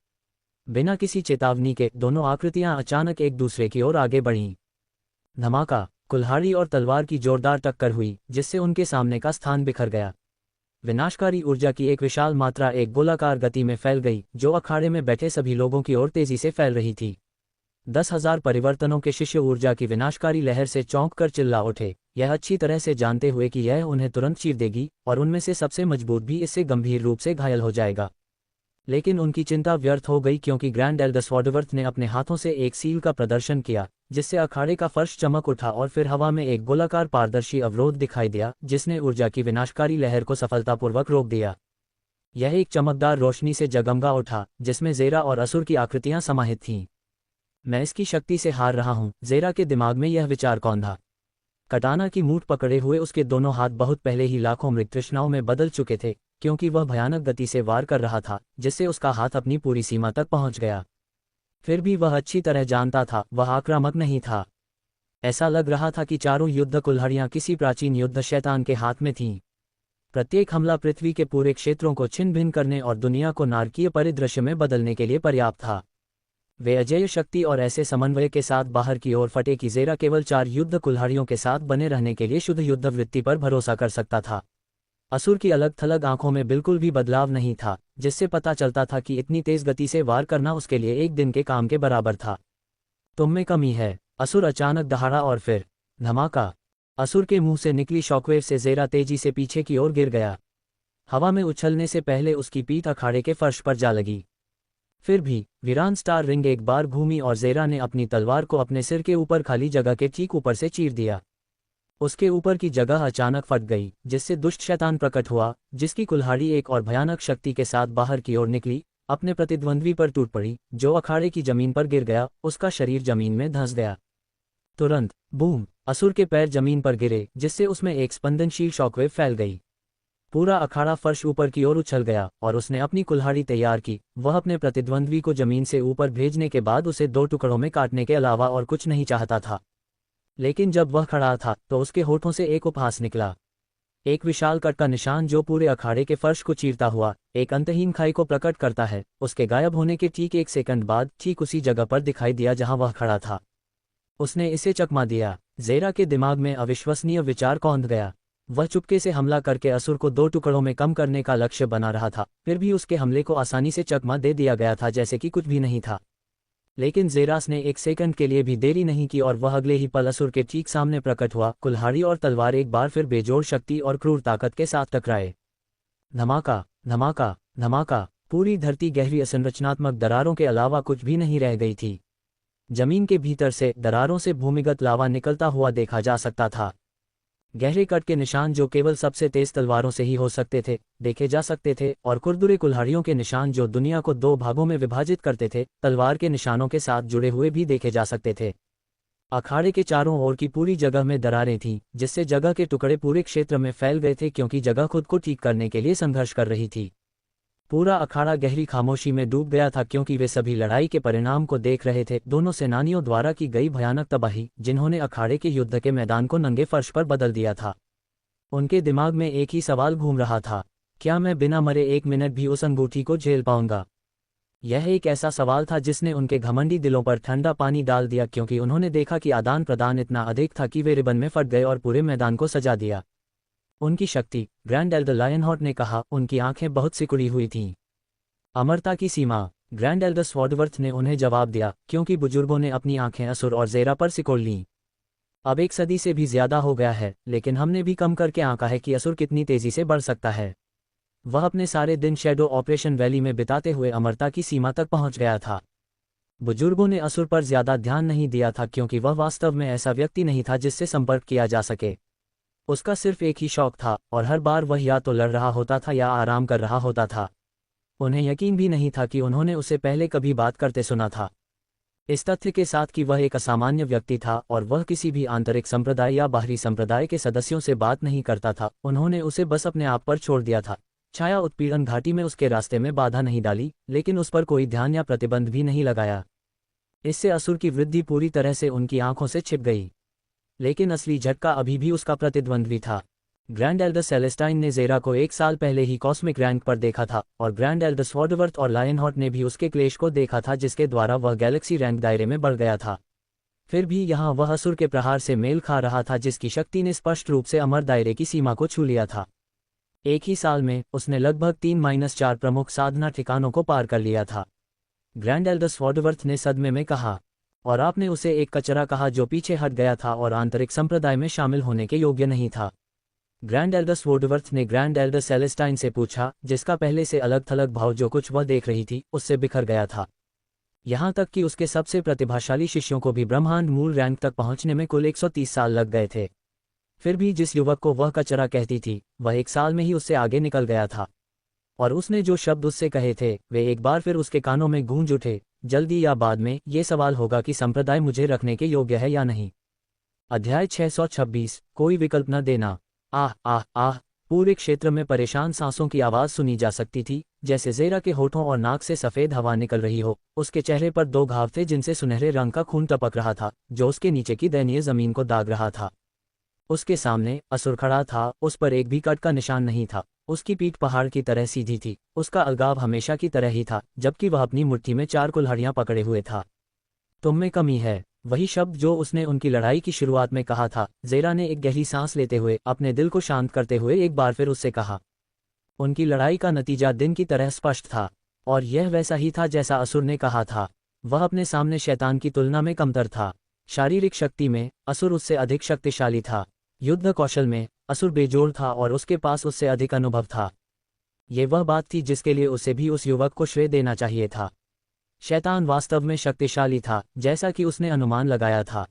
बिना किसी चेतावनी के दोनों आकृतियां अचानक एक दूसरे की ओर आगे बढ़ीं। धमाका। कुल्हाड़ी और तलवार की जोरदार टक्कर हुई, जिससे उनके सामने का स्थान बिखर गया। विनाशकारी ऊर्जा की एक विशाल मात्रा एक गोलाकार गति में फैल गई, जो अखाड़े में बैठे सभी लोगों की ओर तेजी से फैल रही थी। 10,000 परिवर्तनों के शिष्य ऊर्जा की विनाशकारी लहर से चौंक कर चिल्ला उठे, यह अच्छी तरह से जानते हुए कि यह उन्हें तुरंत चीर देगी, और उनमें से सबसे मजबूत भी इससे गंभीर रूप से घायल हो जाएगा। लेकिन उनकी चिंता व्यर्थ हो गई, क्योंकि ग्रैंड एल्डर स्वॉर्ड्सवर्थ ने अपने हाथों से एक सील का प्रदर्शन किया, जिससे अखाड़े का फर्श चमक उठा और फिर हवा में एक गोलाकार पारदर्शी अवरोध दिखाई दिया, जिसने ऊर्जा की विनाशकारी लहर को सफलतापूर्वक रोक दिया। यह एक चमकदार रोशनी से जगमगा उठा, जिसमें ज़ेरा और असुर की आकृतियां समाहित थीं। मैं इसकी शक्ति से हार रहा हूं। ज़ेरा के दिमाग में यह विचार कौन था। कटाना की मूठ पकड़े हुए उसके दोनों हाथ बहुत पहले ही लाखों मृत तृष्णाओं में बदल चुके थे, क्योंकि वह भयानक गति से वार कर रहा था, जिससे उसका हाथ अपनी पूरी सीमा तक पहुंच गया। फिर भी वह अच्छी तरह जानता था, वह आक्रामक नहीं था। ऐसा लग रहा था कि चारों युद्ध कुल्हाड़ियां किसी प्राचीन युद्ध शैतान के हाथ में थीं। प्रत्येक हमला पृथ्वी के पूरे क्षेत्रों को छिन्न भिन्न करने और दुनिया को नारकीय परिदृश्य में बदलने के लिए पर्याप्त था। वे अजेय शक्ति और ऐसे समन्वय के साथ बाहर की ओर फटे कि ज़ेरा केवल 4 युद्ध कुल्हाड़ियों के साथ बने रहने के लिए शुद्ध युद्ध वृत्ति पर भरोसा कर सकता था। असुर की अलग थलग आंखों में बिल्कुल भी बदलाव नहीं था, जिससे पता चलता था कि इतनी तेज गति से वार करना उसके लिए एक दिन के काम के बराबर था। तुम में कमी है। असुर अचानक दहाड़ा और फिर धमाका। असुर के मुंह से निकली शॉकवेव से ज़ेरा तेजी से पीछे की ओर गिर गया। हवा में उछलने से पहले उसकी पीठ अखाड़े के फर्श पर जा लगी। फिर भी वीरान स्टार रिंग एक बार घूमी और ज़ेरा ने अपनी तलवार को अपने सिर के ऊपर खाली जगह के ठीक ऊपर से चीर दिया। उसके ऊपर की जगह अचानक फट गई, जिससे दुष्ट शैतान प्रकट हुआ, जिसकी कुल्हाड़ी एक और भयानक शक्ति के साथ बाहर की ओर निकली, अपने प्रतिद्वंद्वी पर टूट पड़ी, जो अखाड़े की जमीन पर गिर गया। उसका शरीर जमीन में धंस गया। तुरंत बूम, असुर के पैर जमीन पर गिरे, जिससे उसमें एक स्पंदनशील शॉकवेव फैल गई। पूरा अखाड़ा फर्श ऊपर की ओर उछल गया और उसने अपनी कुल्हाड़ी तैयार की। वह अपने प्रतिद्वंद्वी को जमीन से ऊपर भेजने के बाद उसे 2 टुकड़ों में काटने के अलावा और कुछ नहीं चाहता था। लेकिन जब वह खड़ा था तो उसके होठों से एक उपहास निकला, एक विशाल कट का निशान जो पूरे अखाड़े के फर्श को चीरता हुआ एक अंतहीन खाई को प्रकट करता है। उसके गायब होने के ठीक 1 सेकंड बाद ठीक उसी जगह पर दिखाई दिया जहां वह खड़ा था। उसने इसे चकमा दिया। ज़ेरा के दिमाग में अविश्वसनीय विचार कौंध गया। वह चुपके से हमला करके असुर को 2 टुकड़ों में कम करने का लक्ष्य बना रहा था, फिर भी उसके हमले को आसानी से चकमा दे दिया गया था, जैसे कि कुछ भी नहीं था। लेकिन ज़ेरास ने 1 सेकंड के लिए भी देरी नहीं की और वह अगले ही पल असुर के ठीक सामने प्रकट हुआ। कुल्हाड़ी और तलवार एक बार फिर बेजोड़ शक्ति और क्रूर ताकत के साथ टकराए। धमाका, धमाका, धमाका। पूरी धरती गहरी असंरचनात्मक दरारों के अलावा कुछ भी नहीं रह गई थी। जमीन के भीतर से दरारों से भूमिगत लावा निकलता हुआ देखा जा सकता था। गहरे कट के निशान जो केवल सबसे तेज तलवारों से ही हो सकते थे, देखे जा सकते थे, और खुरदुरे कुल्हाड़ियों के निशान जो दुनिया को 2 भागों में विभाजित करते थे, तलवार के निशानों के साथ जुड़े हुए भी देखे जा सकते थे। अखाड़े के चारों ओर की पूरी जगह में दरारें थीं, जिससे जगह के टुकड़े पूरे क्षेत्र में फैल गए थे, क्योंकि जगह खुद को ठीक करने के लिए संघर्ष कर रही थी। पूरा अखाड़ा गहरी खामोशी में डूब गया था, क्योंकि वे सभी लड़ाई के परिणाम को देख रहे थे। दोनों सेनानियों द्वारा की गई भयानक तबाही, जिन्होंने अखाड़े के युद्ध के मैदान को नंगे फर्श पर बदल दिया था। उनके दिमाग में एक ही सवाल घूम रहा था, क्या मैं बिना मरे 1 मिनट भी उस अंगूठी को झेल पाऊंगा? यह एक ऐसा सवाल था जिसने उनके घमंडी दिलों पर ठंडा पानी डाल दिया, क्योंकि उन्होंने देखा कि आदान प्रदान इतना अधिक था कि वे रिबन में फट गए और पूरे मैदान को सजा दिया। उनकी शक्ति, ग्रैंड एल्डर लायनहॉर्ट ने कहा। उनकी आंखें बहुत सिकुड़ी हुई थीं। अमरता की सीमा, ग्रैंड एल्डर स्वॉर्डवर्थ ने उन्हें जवाब दिया, क्योंकि बुजुर्गों ने अपनी आंखें असुर और ज़ेरा पर सिकोड़ लीं। अब 1 सदी से भी ज्यादा हो गया है, लेकिन हमने भी कम करके आंका है कि असुर कितनी तेजी से बढ़ सकता है। वह अपने सारे दिन शैडो ऑपरेशन वैली में बिताते हुए अमरता की सीमा तक पहुंच गया था। बुजुर्गों ने असुर पर ज्यादा ध्यान नहीं दिया था, क्योंकि वह वास्तव में ऐसा व्यक्ति नहीं था जिससे संपर्क किया जा सके। उसका सिर्फ एक ही शौक था, और हर बार वह या तो लड़ रहा होता था या आराम कर रहा होता था। उन्हें यकीन भी नहीं था कि उन्होंने उसे पहले कभी बात करते सुना था। इस तथ्य के साथ कि वह एक असामान्य व्यक्ति था और वह किसी भी आंतरिक संप्रदाय या बाहरी संप्रदाय के सदस्यों से बात नहीं करता था, उन्होंने उसे बस अपने आप पर छोड़ दिया था। छाया उत्पीड़न घाटी में उसके रास्ते में बाधा नहीं डाली, लेकिन उस पर कोई ध्यान या प्रतिबंध भी नहीं लगाया। इससे असुर की वृद्धि पूरी तरह से उनकी आंखों से छिप गई। लेकिन असली झटका अभी भी उसका प्रतिद्वंद्वी था। ग्रैंड एल्डर सेलेस्टाइन ने ज़ेरा को 1 साल पहले ही कॉस्मिक रैंक पर देखा था, और ग्रैंड एल्डर स्वॉर्डवर्थ और लायनहॉर्ट ने भी उसके क्लेश को देखा था, जिसके द्वारा वह गैलेक्सी रैंक दायरे में बढ़ गया था। फिर भी यहाँ वह असुर के प्रहार से मेल खा रहा था, जिसकी शक्ति ने स्पष्ट रूप से अमर दायरे की सीमा को छू लिया था। एक ही साल में उसने लगभग 3-4 प्रमुख साधना ठिकानों को पार कर लिया था। ग्रैंड एल्डर स्वॉर्डवर्थ ने सदमे में कहा, और आपने उसे एक कचरा कहा जो पीछे हट गया था और आंतरिक संप्रदाय में शामिल होने के योग्य नहीं था। ग्रैंड एल्डर स्वॉर्डवर्थ ने ग्रैंड एल्डर सेलेस्टाइन से पूछा, जिसका पहले से अलग थलग भाव जो कुछ वह देख रही थी उससे बिखर गया था। यहाँ तक कि उसके सबसे प्रतिभाशाली शिष्यों को भी ब्रह्मांड मूल रैंक तक पहुंचने में कुल 130 साल लग गए थे। फिर भी जिस युवक को वह कचरा कहती थी, वह 1 साल में ही उससे आगे निकल गया था। और उसने जो शब्द उससे कहे थे वे एक बार फिर उसके कानों में गूंज उठे, जल्दी या बाद में ये सवाल होगा कि संप्रदाय मुझे रखने के योग्य है या नहीं। अध्याय 626, कोई विकल्प न देना। आह आह आह। पूरे क्षेत्र में परेशान सांसों की आवाज सुनी जा सकती थी, जैसे ज़ेरा के होठों और नाक से सफेद हवा निकल रही हो। उसके चेहरे पर 2 घाव थे जिनसे सुनहरे रंग का खून टपक रहा था, जो उसके नीचे की दयनीय जमीन को दाग रहा था। उसके सामने असुर खड़ा था, उस पर एक भी कट का निशान नहीं था। उसकी पीठ पहाड़ की तरह सीधी थी, उसका अलगाव हमेशा की तरह ही था, जबकि वह अपनी मुट्ठी में 4 कुल्हाड़ियां पकड़े हुए था। तुम में कमी है, वही शब्द जो उसने उनकी लड़ाई की शुरुआत में कहा था। ज़ेरा ने एक गहरी सांस लेते हुए अपने दिल को शांत करते हुए एक बार फिर उससे कहा। उनकी लड़ाई का नतीजा दिन की तरह स्पष्ट था, और यह वैसा ही था जैसा असुर ने कहा था। वह अपने सामने शैतान की तुलना में कमतर था। शारीरिक शक्ति में असुर उससे अधिक शक्तिशाली था, युद्ध कौशल में असुर बेजोड़ था और उसके पास उससे अधिक अनुभव था। ये वह बात थी जिसके लिए उसे भी उस युवक को श्रेय देना चाहिए था। शैतान वास्तव में शक्तिशाली था, जैसा कि उसने अनुमान लगाया था।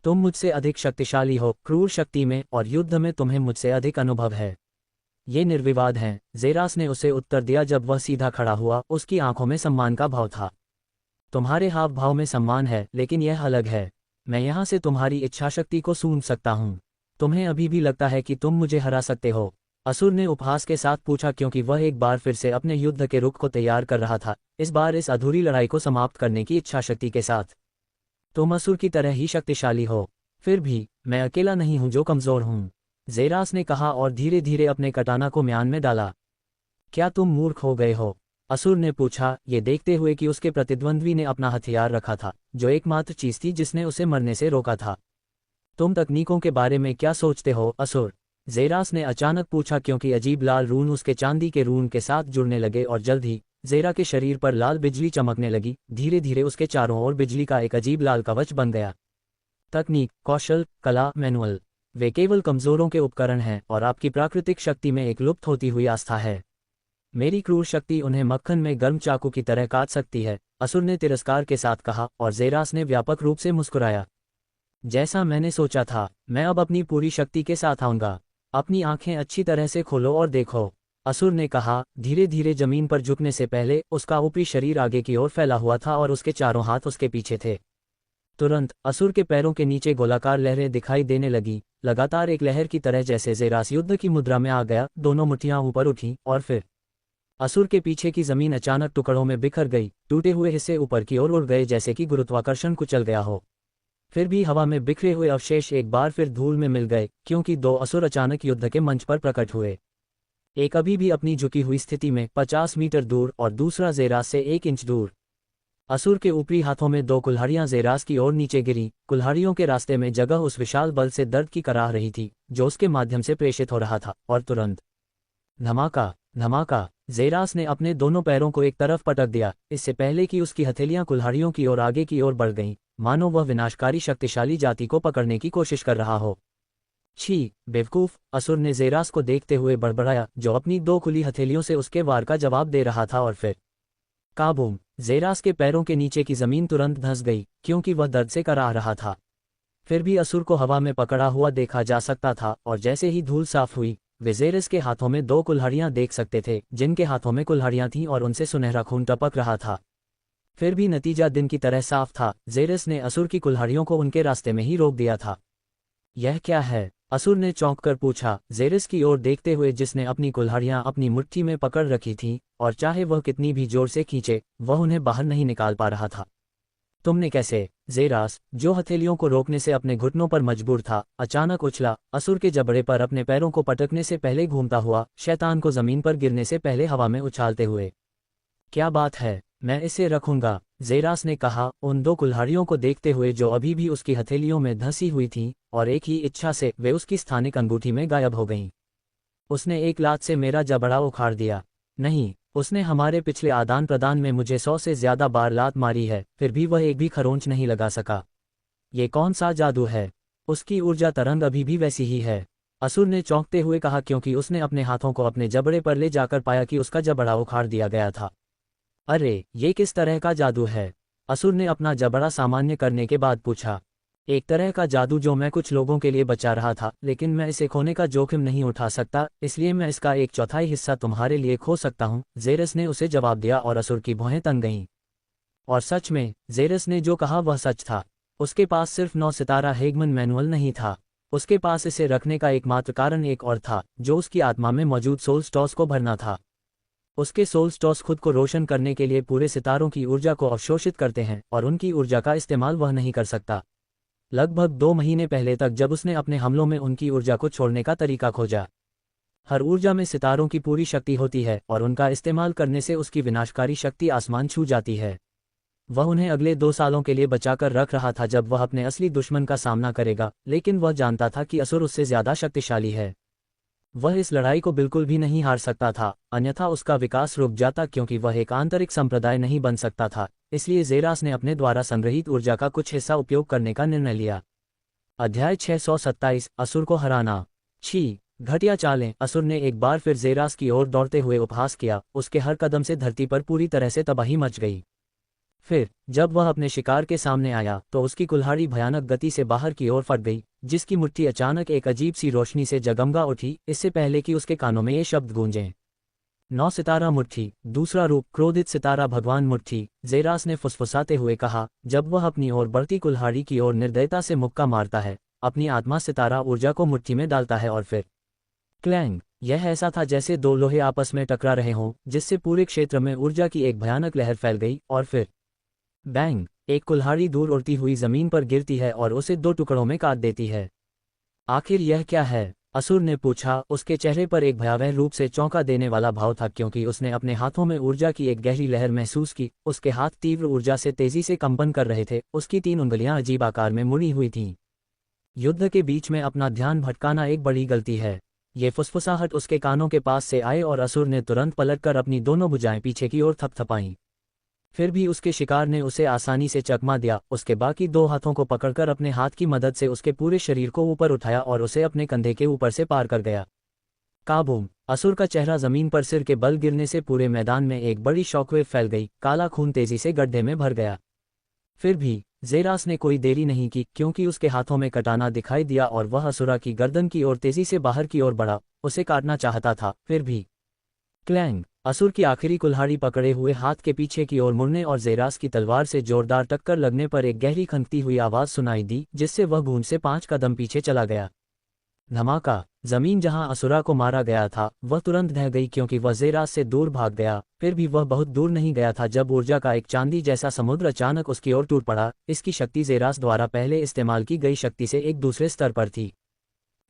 तुम मुझसे अधिक शक्तिशाली हो, क्रूर शक्ति में, और युद्ध में तुम्हें मुझसे अधिक अनुभव है। ये निर्विवाद हैं, ज़ेरास ने उसे उत्तर दिया जब वह सीधा खड़ा हुआ। उसकी आंखों में सम्मान का भाव था। तुम्हारे हाव भाव में सम्मान है, लेकिन यह अलग है। मैं यहाँ से तुम्हारी इच्छाशक्ति को सूंघ सकता हूँ। तुम्हें अभी भी लगता है कि तुम मुझे हरा सकते हो? असुर ने उपहास के साथ पूछा, क्योंकि वह एक बार फिर से अपने युद्ध के रुख को तैयार कर रहा था, इस बार इस अधूरी लड़ाई को समाप्त करने की इच्छाशक्ति के साथ। तुम असुर की तरह ही शक्तिशाली हो, फिर भी मैं अकेला नहीं हूं जो कमजोर हूं, ज़ेरास ने कहा और धीरे धीरे अपने कटाना को म्यान में डाला। क्या तुम मूर्ख हो गए हो? असुर ने पूछा, ये देखते हुए कि उसके प्रतिद्वंद्वी ने अपना हथियार रखा था, जो एकमात्र चीज थी जिसने उसे मरने से रोका था। तुम तकनीकों के बारे में क्या सोचते हो असुर? ज़ेरास ने अचानक पूछा, क्योंकि अजीब लाल रून उसके चांदी के रून के साथ जुड़ने लगे और जल्द ही ज़ेरा के शरीर पर लाल बिजली चमकने लगी। धीरे धीरे उसके चारों ओर बिजली का एक अजीब लाल कवच बन गया। तकनीक, कौशल, कला, मैनुअल, वे केवल कमजोरों के उपकरण हैं और आपकी प्राकृतिक शक्ति में एक लुप्त होती हुई आस्था है। मेरी क्रूर शक्ति उन्हें मक्खन में गर्म चाकू की तरह काट सकती है, असुर ने तिरस्कार के साथ कहा, और ज़ेरास ने व्यापक रूप से मुस्कुराया। जैसा मैंने सोचा था, मैं अब अपनी पूरी शक्ति के साथ आऊंगा। अपनी आंखें अच्छी तरह से खोलो और देखो, असुर ने कहा। धीरे धीरे जमीन पर झुकने से पहले उसका ऊपरी शरीर आगे की ओर फैला हुआ था और उसके चारों हाथ उसके पीछे थे। तुरंत असुर के पैरों के नीचे गोलाकार लहरें दिखाई देने लगी, लगातार एक लहर की तरह, जैसे ज़ेरास युद्ध की मुद्रा में आ गया। दोनों मुट्ठियां ऊपर उठीं और फिर असुर के पीछे की जमीन अचानक टुकड़ों में बिखर गई। टूटे हुए हिस्से ऊपर की ओर उड़ गए, जैसे कि गुरुत्वाकर्षण कुचल गया हो। फिर भी हवा में बिखरे हुए अवशेष एक बार फिर धूल में मिल गए, क्योंकि दो असुर अचानक युद्ध के मंच पर प्रकट हुए। एक अभी भी अपनी झुकी हुई स्थिति में 50 मीटर दूर और दूसरा ज़ेरास से 1 इंच दूर। असुर के ऊपरी हाथों में 2 कुल्हाड़ियां ज़ेरास की ओर नीचे गिरी। कुल्हाड़ियों के रास्ते में जगह उस विशाल बल से दर्द की कराह रही थी जो उसके माध्यम से प्रेषित हो रहा था, और तुरंत धमाका धमाका, ज़ेरास ने अपने दोनों पैरों को एक तरफ पटक दिया, इससे पहले कि उसकी हथेलियां कुल्हाड़ियों की ओर आगे की ओर बढ़ गईं, मानो वह विनाशकारी शक्तिशाली जाति को पकड़ने की कोशिश कर रहा हो। छी बेवकूफ, असुर ने ज़ेरास को देखते हुए बड़बड़ाया, जो अपनी 2 खुली हथेलियों से उसके वार का जवाब दे रहा था। और फिर काबूम, ज़ेरास के पैरों के नीचे की जमीन तुरंत धंस गई, क्योंकि वह दर्द से कराह रहा था। फिर भी असुर को हवा में पकड़ा हुआ देखा जा सकता था, और जैसे ही धूल साफ हुई, वे ज़ेरस के हाथों में 2 कुल्हाड़ियां देख सकते थे, जिनके हाथों में कुल्हाड़ियां थीं और उनसे सुनहरा खून टपक रहा था। फिर भी नतीजा दिन की तरह साफ था। ज़ेरस ने असुर की कुल्हाड़ियों को उनके रास्ते में ही रोक दिया था। यह क्या है? असुर ने चौंक कर पूछा, ज़ेरस की ओर देखते हुए, जिसने अपनी कुल्हाड़ियां अपनी मुट्ठी में पकड़ रखी थीं, और चाहे वह कितनी भी जोर से खींचे, वह उन्हें बाहर नहीं निकाल पा रहा था। तुमने कैसे? ज़ेरास, जो हथेलियों को रोकने से अपने घुटनों पर मजबूर था, अचानक उछला, असुर के जबड़े पर अपने पैरों को पटकने से पहले घूमता हुआ, शैतान को जमीन पर गिरने से पहले हवा में उछालते हुए। क्या बात है, मैं इसे रखूंगा, ज़ेरास ने कहा, उन 2 कुल्हाड़ियों को देखते हुए जो अभी भी उसकी हथेलियों में धंसी हुई थीं, और एक ही इच्छा से वे उसकी स्थानिक अंगूठी में गायब हो गईं। उसने एक लात से मेरा जबड़ा उखाड़ दिया। नहीं, उसने हमारे पिछले आदान प्रदान में मुझे 100 से ज्यादा बार लात मारी है, फिर भी वह एक भी खरोंच नहीं लगा सका। ये कौन सा जादू है? उसकी ऊर्जा तरंग अभी भी वैसी ही है, असुर ने चौंकते हुए कहा, क्योंकि उसने अपने हाथों को अपने जबड़े पर ले जाकर पाया कि उसका जबड़ा उखाड़ दिया गया था। अरे, ये किस तरह का जादू है? असुर ने अपना जबड़ा सामान्य करने के बाद पूछा। एक तरह का जादू जो मैं कुछ लोगों के लिए बचा रहा था, लेकिन मैं इसे खोने का जोखिम नहीं उठा सकता, इसलिए मैं इसका 1/4 हिस्सा तुम्हारे लिए खो सकता हूँ, ज़ेरस ने उसे जवाब दिया, और असुर की भौहें तन गईं। और सच में, ज़ेरस ने जो कहा वह सच था। उसके पास सिर्फ 9 सितारा हेगमन मैनुअल नहीं था, उसके पास इसे रखने का एकमात्र कारण एक और था, जो उसकी आत्मा में मौजूद सोल स्टॉस को भरना था। उसके सोल स्टॉस खुद को रोशन करने के लिए पूरे सितारों की ऊर्जा को अवशोषित करते हैं, और उनकी ऊर्जा का इस्तेमाल वह नहीं कर सकता। लगभग 2 महीने पहले तक, जब उसने अपने हमलों में उनकी ऊर्जा को छोड़ने का तरीका खोजा। हर ऊर्जा में सितारों की पूरी शक्ति होती है, और उनका इस्तेमाल करने से उसकी विनाशकारी शक्ति आसमान छू जाती है। वह उन्हें अगले 2 सालों के लिए बचाकर रख रहा था, जब वह अपने असली दुश्मन का सामना करेगा, लेकिन वह जानता था कि असुर उससे ज्यादा शक्तिशाली है। वह इस लड़ाई को बिल्कुल भी नहीं हार सकता था, अन्यथा उसका विकास रुक जाता, क्योंकि वह एक आंतरिक संप्रदाय नहीं बन सकता था। इसलिए ज़ेरास ने अपने द्वारा संग्रहित ऊर्जा का कुछ हिस्सा उपयोग करने का निर्णय लिया। अध्याय 627 असुर को हराना। छी, घटिया चालें। असुर ने एक बार फिर ज़ेरास की ओर दौड़ते हुए उपहास किया। उसके हर कदम से धरती पर पूरी तरह से तबाही मच गई। फिर जब वह अपने शिकार के सामने आया तो उसकी कुल्हाड़ी भयानक गति से बाहर की ओर फट गई, जिसकी मुट्ठी अचानक एक अजीब सी रोशनी से जगमगा उठी, इससे पहले कि उसके कानों में ये शब्द गूंजें। 9 सितारा मुट्ठी, दूसरा रूप क्रोधित सितारा भगवान मुट्ठी, ज़ेरास ने फुसफुसाते हुए कहा, जब वह अपनी ओर बढ़ती कुल्हाड़ी की ओर निर्दयता से मुक्का मारता है, अपनी आत्मा सितारा ऊर्जा को मुट्ठी में डालता है और फिर क्लैंग। यह ऐसा था जैसे दो लोहे आपस में टकरा रहे हों, जिससे पूरे क्षेत्र में ऊर्जा की एक भयानक लहर फैल गई और फिर बैंग, एक कुल्हाड़ी दूर उड़ती हुई जमीन पर गिरती है और उसे 2 टुकड़ों में काट देती है। आखिर यह क्या है? असुर ने पूछा। उसके चेहरे पर एक भयावह रूप से चौंका देने वाला भाव था, क्योंकि उसने अपने हाथों में ऊर्जा की एक गहरी लहर महसूस की। उसके हाथ तीव्र ऊर्जा से तेजी से कंपन कर रहे थे, उसकी 3 उंगलियां अजीब आकार में मुड़ी हुई थीं। युद्ध के बीच में अपना ध्यान भटकाना एक बड़ी गलती है। ये फुसफुसाहट उसके कानों के पास से आए और असुर ने तुरंत पलटकर अपनी दोनों भुजाएं पीछे की ओर थपथपाईं। फिर भी उसके शिकार ने उसे आसानी से चकमा दिया। उसके बाकी 2 हाथों को पकड़कर अपने हाथ की मदद से उसके पूरे शरीर को ऊपर उठाया और उसे अपने कंधे के ऊपर से पार कर गया। काबूम! असुर का चेहरा जमीन पर सिर के बल गिरने से पूरे मैदान में एक बड़ी शॉकवेव फैल गई। काला खून तेजी से गड्ढे में भर गया। फिर भी ज़ेरास ने कोई देरी नहीं की, क्योंकि उसके हाथों में कटाना दिखाई दिया और वह असुरा की गर्दन की ओर तेजी से बाहर की ओर बढ़ा, उसे काटना चाहता था। फिर भी क्लैंग! असुर की आखिरी कुल्हाड़ी पकड़े हुए हाथ के पीछे की ओर मुड़ने और ज़ेरास की तलवार से जोरदार टक्कर लगने पर एक गहरी खंगती हुई आवाज़ सुनाई दी, जिससे वह गूंज से 5 कदम पीछे चला गया। धमाका! जमीन जहां असुरा को मारा गया था वह तुरंत ढह गई, क्योंकि वह ज़ेरास से दूर भाग गया। फिर भी वह बहुत दूर नहीं गया था जब ऊर्जा का एक चांदी जैसा समुद्र अचानक उसकी ओर टूट पड़ा। इसकी शक्ति ज़ेरास द्वारा पहले इस्तेमाल की गई शक्ति से एक दूसरे स्तर पर थी।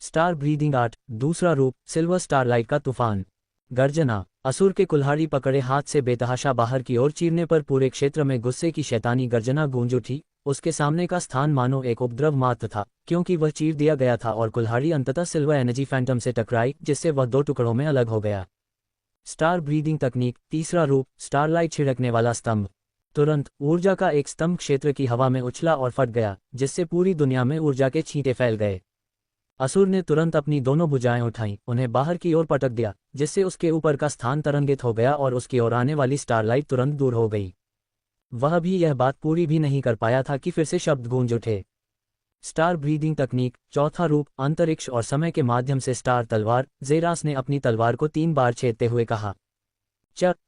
स्टार ब्रीदिंग आर्ट, दूसरा रूप सिल्वर स्टारलाइट का तूफान। गर्जना! असुर के कुल्हाड़ी पकड़े हाथ से बेतहाशा बाहर की ओर चीरने पर पूरे क्षेत्र में गुस्से की शैतानी गर्जना गूंज उठी। उसके सामने का स्थान मानो एक उपद्रव मात्र था, क्योंकि वह चीर दिया गया था और कुल्हाड़ी अंततः सिल्वर एनर्जी फैंटम से टकराई, जिससे वह 2 टुकड़ों में अलग हो गया। स्टार ब्रीदिंग तकनीक, तीसरा रूप स्टारलाइट, छिड़कने वाला स्तंभ। तुरंत ऊर्जा का एक स्तंभ क्षेत्र की हवा में उछला और फट गया, जिससे पूरी दुनिया में ऊर्जा के छींटे फैल गए। असुर ने तुरंत अपनी दोनों भुजाएं उठाईं, उन्हें बाहर की ओर पटक दिया, जिससे उसके ऊपर का स्थान तरंगित हो गया और उसकी ओर आने वाली स्टारलाइट तुरंत दूर हो गई। वह भी यह बात पूरी भी नहीं कर पाया था कि फिर से शब्द गूंज उठे। स्टार ब्रीदिंग तकनीक, चौथा रूप अंतरिक्ष और समय के माध्यम से स्टार तलवार। ज़ेरास ने अपनी तलवार को 3 बार छेदते हुए कहा,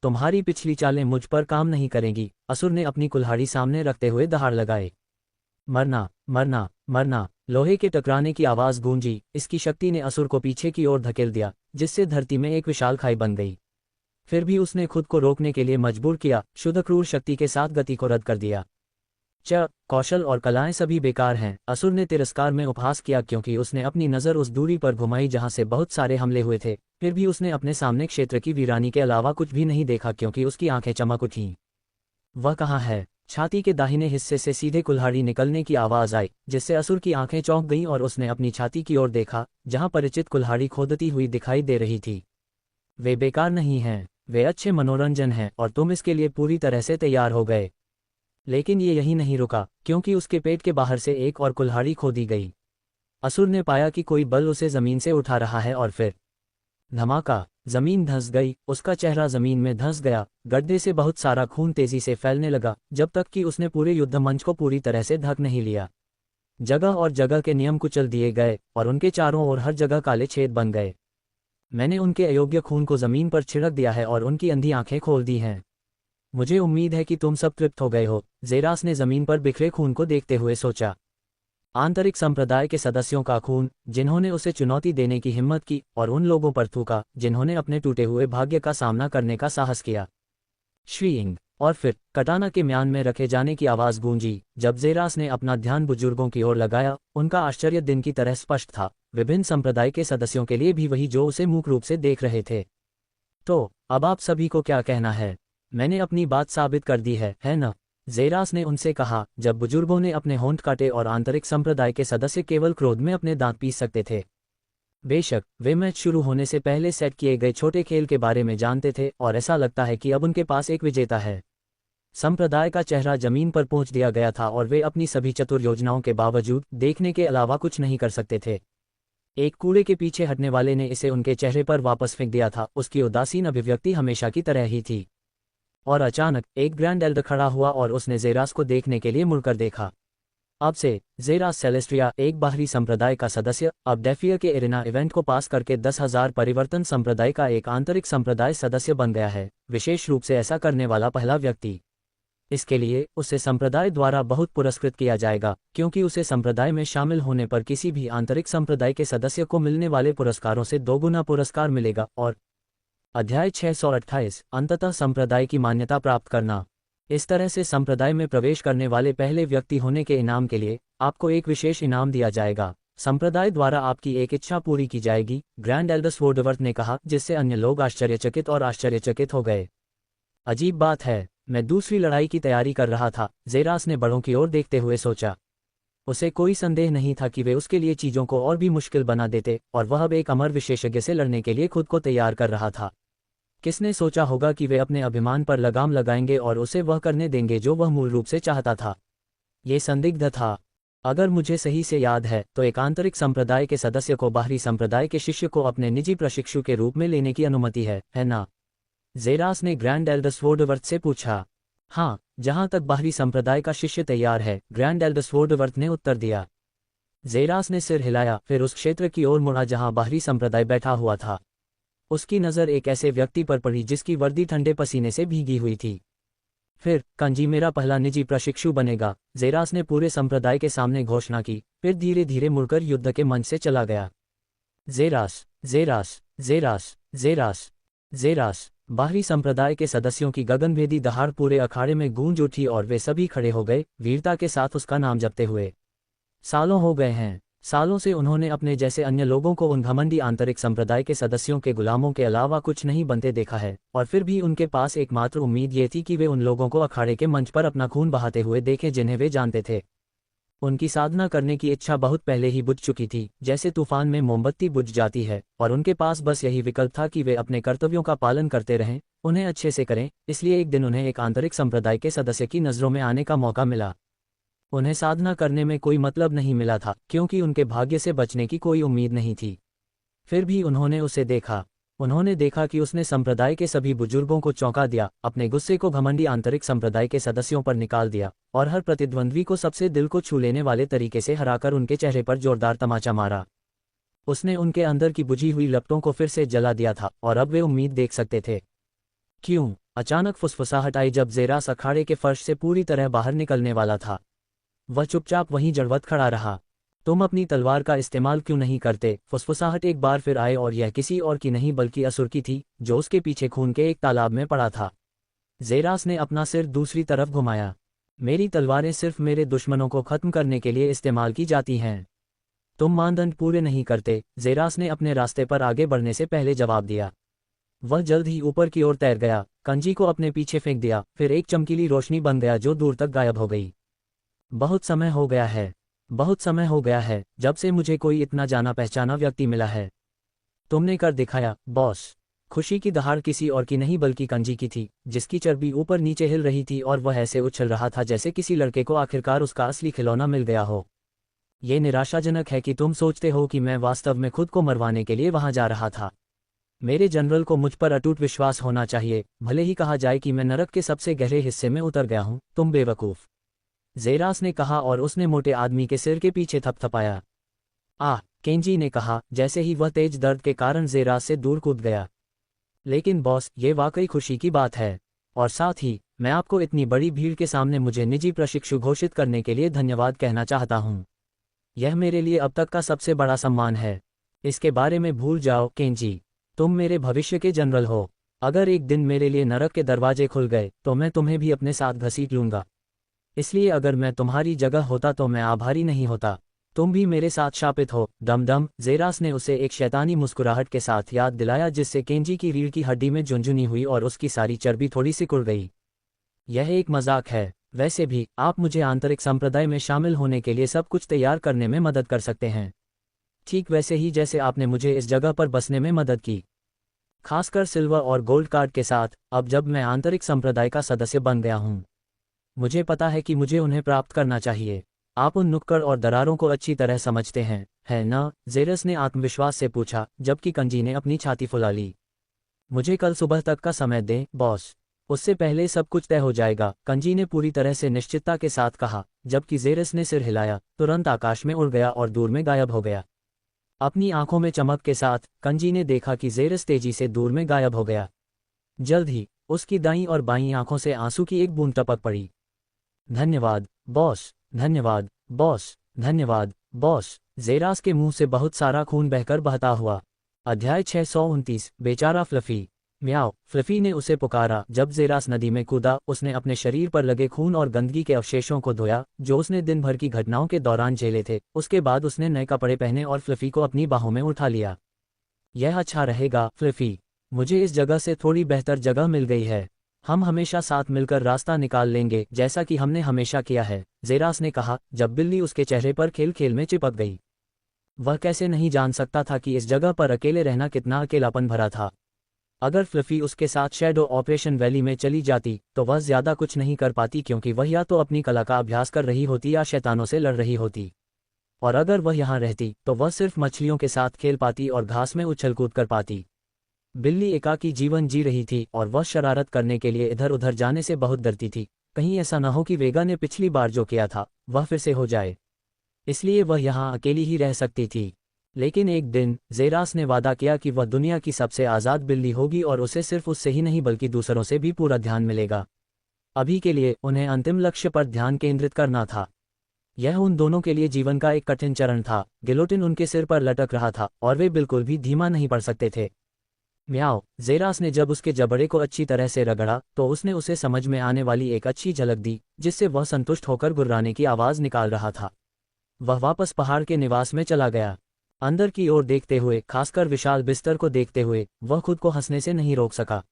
तुम्हारी पिछली चालें मुझ पर काम नहीं करेंगी। असुर ने अपनी कुल्हाड़ी सामने रखते हुए दहाड़ लगाए। मरना, मरना, मरना! लोहे के टकराने की आवाज़ गूंजी। इसकी शक्ति ने असुर को पीछे की ओर धकेल दिया, जिससे धरती में एक विशाल खाई बन गई। फिर भी उसने खुद को रोकने के लिए मजबूर किया, शुद्ध क्रूर शक्ति के साथ गति को रद्द कर दिया। कौशल और कलाएं सभी बेकार हैं। असुर ने तिरस्कार में उपहास किया, क्योंकि उसने अपनी नज़र उस दूरी पर घुमाई जहां से बहुत सारे हमले हुए थे। फिर भी उसने अपने सामने क्षेत्र की वीरानी के अलावा कुछ भी नहीं देखा, क्योंकि उसकी आंखें चमक उठीं। वह कहाँ है? छाती के दाहिने हिस्से से सीधे कुल्हाड़ी निकलने की आवाज़ आई, जिससे असुर की आंखें चौंक गईं और उसने अपनी छाती की ओर देखा, जहां परिचित कुल्हाड़ी खोदती हुई दिखाई दे रही थी। वे बेकार नहीं हैं, वे अच्छे मनोरंजन हैं और तुम इसके लिए पूरी तरह से तैयार हो गए। लेकिन ये यही नहीं रुका, क्योंकि उसके पेट के बाहर से एक और कुल्हाड़ी खोदी गई। असुर ने पाया कि कोई बल उसे जमीन से उठा रहा है और फिर धमाका! जमीन धंस गई, उसका चेहरा जमीन में धंस गया। गड्ढे से बहुत सारा खून तेजी से फैलने लगा, जब तक कि उसने पूरे युद्ध मंच को पूरी तरह से ढक नहीं लिया। जगह और जगह के नियम कुचल दिए गए और उनके चारों ओर हर जगह काले छेद बन गए। मैंने उनके अयोग्य खून को जमीन पर छिड़क दिया है और उनकी अंधी आंखें खोल दी हैं। मुझे उम्मीद है कि तुम सब तृप्त हो गए हो। ज़ेरास ने जमीन पर बिखरे खून को देखते हुए सोचा। आंतरिक संप्रदाय के सदस्यों का खून, जिन्होंने उसे चुनौती देने की हिम्मत की, और उन लोगों पर थूका जिन्होंने अपने टूटे हुए भाग्य का सामना करने का साहस किया। श्रीइंग! और फिर कटाना के म्यान में रखे जाने की आवाज़ गूंजी। जब ज़ेरास ने अपना ध्यान बुजुर्गों की ओर लगाया, उनका आश्चर्य दिन की तरह स्पष्ट था। विभिन्न संप्रदाय के सदस्यों के लिए भी वही जो उसे मूक रूप से देख रहे थे। तो अब आप सभी को क्या कहना है? मैंने अपनी बात साबित कर दी है न? ज़ेरास ने उनसे कहा, जब बुजुर्गों ने अपने होंठ काटे और आंतरिक संप्रदाय के सदस्य केवल क्रोध में अपने दांत पीस सकते थे। बेशक वे मैच शुरू होने से पहले सेट किए गए छोटे खेल के बारे में जानते थे और ऐसा लगता है कि अब उनके पास एक विजेता है। संप्रदाय का चेहरा जमीन पर पहुंच दिया गया था और वे अपनी सभी चतुर योजनाओं के बावजूद देखने के अलावा कुछ नहीं कर सकते थे। एक कूड़े के पीछे हटने वाले ने इसे उनके चेहरे पर वापस फेंक दिया था। उसकी उदासीन अभिव्यक्ति हमेशा की तरह ही थी। और अचानक एक ग्रैंड एल्डर खड़ा हुआ और उसने जेरास को देखने के लिए मुड़कर देखा। अब से जेरास सेलेस्ट्रिया, एक बाहरी संप्रदाय का सदस्य, अब डेफियर के एरेना इवेंट को पास करके 10,000 परिवर्तन संप्रदाय का एक आंतरिक संप्रदाय सदस्य बन गया है, विशेष रूप से ऐसा करने वाला पहला व्यक्ति। इसके लिए उसे संप्रदाय द्वारा बहुत पुरस्कृत किया जाएगा, क्योंकि उसे संप्रदाय में शामिल होने पर किसी भी आंतरिक संप्रदाय के सदस्य को मिलने वाले पुरस्कारों से 2 गुना पुरस्कार मिलेगा। और अध्याय 628 अंततः संप्रदाय की मान्यता प्राप्त करना। इस तरह से संप्रदाय में प्रवेश करने वाले पहले व्यक्ति होने के इनाम के लिए आपको एक विशेष इनाम दिया जाएगा। संप्रदाय द्वारा आपकी एक इच्छा पूरी की जाएगी, ग्रैंड एल्डर स्वोर्डवर्थ ने कहा, जिससे अन्य लोग आश्चर्यचकित हो गए। अजीब बात है, मैं दूसरी लड़ाई की तैयारी कर रहा था, जेरास ने बड़ों की ओर देखते हुए सोचा। उसे कोई संदेह नहीं था कि वे उसके लिए चीजों को और भी मुश्किल बना देते, और वह अब एक अमर विशेषज्ञ से लड़ने के लिए खुद को तैयार कर रहा था। किसने सोचा होगा कि वे अपने अभिमान पर लगाम लगाएंगे और उसे वह करने देंगे जो वह मूल रूप से चाहता था। ये संदिग्ध था। अगर मुझे सही से याद है तो एक आंतरिक संप्रदाय के सदस्य को बाहरी संप्रदाय के शिष्य को अपने निजी प्रशिक्षु के रूप में लेने की अनुमति है ना? जेरास ने ग्रैंड एल्डर स्वोर्डवर्थ से पूछा। हाँ, जहां तक बाहरी संप्रदाय का शिष्य तैयार है, ग्रैंड एल्डर स्वोर्डवर्थ ने उत्तर दिया। जेरास ने सिर हिलाया, फिर उस क्षेत्र की ओर मुड़ा जहां बाहरी संप्रदाय बैठा हुआ था। उसकी नज़र एक ऐसे व्यक्ति पर पड़ी जिसकी वर्दी ठंडे पसीने से भीगी हुई थी। फिर कंजी मेरा पहला निजी प्रशिक्षु बनेगा, जेरास ने पूरे संप्रदाय के सामने घोषणा की, फिर धीरे धीरे मुड़कर युद्ध के मंच से चला गया। जेरास, जेरास, जेरास, जेरास, जेरास। बाहरी संप्रदाय के सदस्यों की गगनभेदी दहाड़ पूरे अखाड़े में गूंज उठी और वे सभी खड़े हो गए, वीरता के साथ उसका नाम जपते हुए। सालों हो गए हैं, सालों से उन्होंने अपने जैसे अन्य लोगों को उन घमंडी आंतरिक संप्रदाय के सदस्यों के गुलामों के अलावा कुछ नहीं बनते देखा है, और फिर भी उनके पास एकमात्र उम्मीद ये थी कि वे उन लोगों को अखाड़े के मंच पर अपना खून बहाते हुए देखें जिन्हें वे जानते थे। उनकी साधना करने की इच्छा बहुत पहले ही बुझ चुकी थी, जैसे तूफान में मोमबत्ती बुझ जाती है, और उनके पास बस यही विकल्प था कि वे अपने कर्तव्यों का पालन करते रहें, उन्हें अच्छे से करें। इसलिए एक दिन उन्हें एक आंतरिक संप्रदाय के सदस्य की नज़रों में आने का मौका मिला। उन्हें साधना करने में कोई मतलब नहीं मिला था, क्योंकि उनके भाग्य से बचने की कोई उम्मीद नहीं थी। फिर भी उन्होंने उसे देखा। उन्होंने देखा कि उसने संप्रदाय के सभी बुजुर्गों को चौंका दिया, अपने गुस्से को घमंडी आंतरिक संप्रदाय के सदस्यों पर निकाल दिया, और हर प्रतिद्वंद्वी को सबसे दिल को छू लेने वाले तरीके से हराकर उनके चेहरे पर जोरदार तमाचा मारा। उसने उनके अंदर की बुझी हुई लपटों को फिर से जला दिया था, और अब वे उम्मीद देख सकते थे। क्यों? अचानक फुसफुसाहट आई जब जेरास अखाड़े के फर्श से पूरी तरह बाहर निकलने वाला था। वह चुपचाप वहीं जड़वत खड़ा रहा। तुम अपनी तलवार का इस्तेमाल क्यों नहीं करते? फुसफुसाहट एक बार फिर आए, और यह किसी और की नहीं बल्कि असुर की थी, जो उसके पीछे खून के एक तालाब में पड़ा था। जेरास ने अपना सिर दूसरी तरफ घुमाया। मेरी तलवारें सिर्फ मेरे दुश्मनों को खत्म करने के लिए इस्तेमाल की जाती हैं। तुम मानदंड पूरे नहीं करते, जेरास ने अपने रास्ते पर आगे बढ़ने से पहले जवाब दिया। वह जल्द ही ऊपर की ओर तैर गया, कंजी को अपने पीछे फेंक दिया, फिर एक चमकीली रोशनी बन गया जो दूर तक गायब हो गई। बहुत समय हो गया है, बहुत समय हो गया है जब से मुझे कोई इतना जाना पहचाना व्यक्ति मिला है। तुमने कर दिखाया, बॉस। खुशी की दहाड़ किसी और की नहीं बल्कि कंजी की थी, जिसकी चर्बी ऊपर नीचे हिल रही थी और वह ऐसे उछल रहा था जैसे किसी लड़के को आखिरकार उसका असली खिलौना मिल गया हो। ये निराशाजनक है कि तुम सोचते हो कि मैं वास्तव में खुद को मरवाने के लिए वहां जा रहा था। मेरे जनरल को मुझ पर अटूट विश्वास होना चाहिए, भले ही कहा जाए कि मैं नरक के सबसे गहरे हिस्से में उतर गया हूं। तुम बेवकूफ, जेरास ने कहा, और उसने मोटे आदमी के सिर के पीछे थपथपाया। आह, केंजी ने कहा, जैसे ही वह तेज दर्द के कारण जेरास से दूर कूद गया। लेकिन बॉस, ये वाकई खुशी की बात है, और साथ ही मैं आपको इतनी बड़ी भीड़ के सामने मुझे निजी प्रशिक्षु घोषित करने के लिए धन्यवाद कहना चाहता हूं। यह मेरे लिए अब तक का सबसे बड़ा सम्मान है। इसके बारे में भूल जाओ केंजी, तुम मेरे भविष्य के जनरल हो। अगर एक दिन मेरे लिए नरक के दरवाजे खुल गए तो मैं तुम्हें भी अपने साथ घसीट लूंगा। इसलिए अगर मैं तुम्हारी जगह होता तो मैं आभारी नहीं होता। तुम भी मेरे साथ शापित हो। दम दम, जेरास ने उसे एक शैतानी मुस्कुराहट के साथ याद दिलाया, जिससे केंजी की रीढ़ की हड्डी में झुनझुनी हुई और उसकी सारी चर्बी थोड़ी सिकुड़ गई। यह एक मजाक है। वैसे भी आप मुझे आंतरिक संप्रदाय में शामिल होने के लिए सब कुछ तैयार करने में मदद कर सकते हैं, ठीक वैसे ही जैसे आपने मुझे इस जगह पर बसने में मदद की, खासकर सिल्वर और गोल्ड कार्ड के साथ। अब जब मैं आंतरिक संप्रदाय का सदस्य बन गया हूं, मुझे पता है कि मुझे उन्हें प्राप्त करना चाहिए। आप उन नुक्कड़ और दरारों को अच्छी तरह समझते हैं, है ना? जेरस ने आत्मविश्वास से पूछा, जबकि कंजी ने अपनी छाती फुला ली। मुझे कल सुबह तक का समय दें, बॉस। उससे पहले सब कुछ तय हो जाएगा, कंजी ने पूरी तरह से निश्चितता के साथ कहा, जबकि जेरस ने सिर हिलाया, तुरंत आकाश में उड़ गया और दूर में गायब हो गया। अपनी आंखों में चमक के साथ कंजी ने देखा कि जेरस तेजी से दूर में गायब हो गया। जल्द ही उसकी दाईं और बाईं आंखों से आंसू की एक बूंद टपक पड़ी। धन्यवाद बॉस, धन्यवाद बॉस, धन्यवाद बॉस। जेरास के मुंह से बहुत सारा खून बहकर बहता हुआ। अध्याय 629, बेचारा फ्लफी। म्याओ, फ्लफी ने उसे पुकारा। जब जेरास नदी में कूदा, उसने अपने शरीर पर लगे खून और गंदगी के अवशेषों को धोया जो उसने दिन भर की घटनाओं के दौरान झेले थे। उसके बाद उसने नए कपड़े पहने और फ्लफी को अपनी बाहों में उठा लिया। यह अच्छा रहेगा फ्लफी, मुझे इस जगह से थोड़ी बेहतर जगह मिल गई है। हम हमेशा साथ मिलकर रास्ता निकाल लेंगे, जैसा कि हमने हमेशा किया है, जेरास ने कहा, जब बिल्ली उसके चेहरे पर खेल खेल में चिपक गई। वह कैसे नहीं जान सकता था कि इस जगह पर अकेले रहना कितना अकेलापन भरा था। अगर फ्लफी उसके साथ शैडो ऑपरेशन वैली में चली जाती तो वह ज्यादा कुछ नहीं कर पाती, क्योंकि वह या तो अपनी कला का अभ्यास कर रही होती या शैतानों से लड़ रही होती। और अगर वह यहाँ रहती तो वह सिर्फ मछलियों के साथ खेल पाती और घास में उछल कूद कर पाती। बिल्ली एकाकी जीवन जी रही थी और वह शरारत करने के लिए इधर उधर जाने से बहुत डरती थी। कहीं ऐसा न हो कि वेगा ने पिछली बार जो किया था वह फिर से हो जाए। इसलिए वह यहाँ अकेली ही रह सकती थी। लेकिन एक दिन जेरास ने वादा किया कि वह दुनिया की सबसे आज़ाद बिल्ली होगी और उसे सिर्फ उससे ही नहीं बल्कि दूसरों से भी पूरा ध्यान मिलेगा। अभी के लिए उन्हें अंतिम लक्ष्य पर ध्यान केंद्रित करना था। यह उन दोनों के लिए जीवन का एक कठिन चरण था। गिलोटिन उनके सिर पर लटक रहा था और वे बिल्कुल भी धीमा नहीं पड़ सकते थे। म्याओ, जेरास ने जब उसके जबड़े को अच्छी तरह से रगड़ा तो उसने उसे समझ में आने वाली एक अच्छी झलक दी, जिससे वह संतुष्ट होकर गुर्राने की आवाज़ निकाल रहा था। वह वापस पहाड़ के निवास में चला गया। अंदर की ओर देखते हुए, खासकर विशाल बिस्तर को देखते हुए, वह खुद को हंसने से नहीं रोक सका।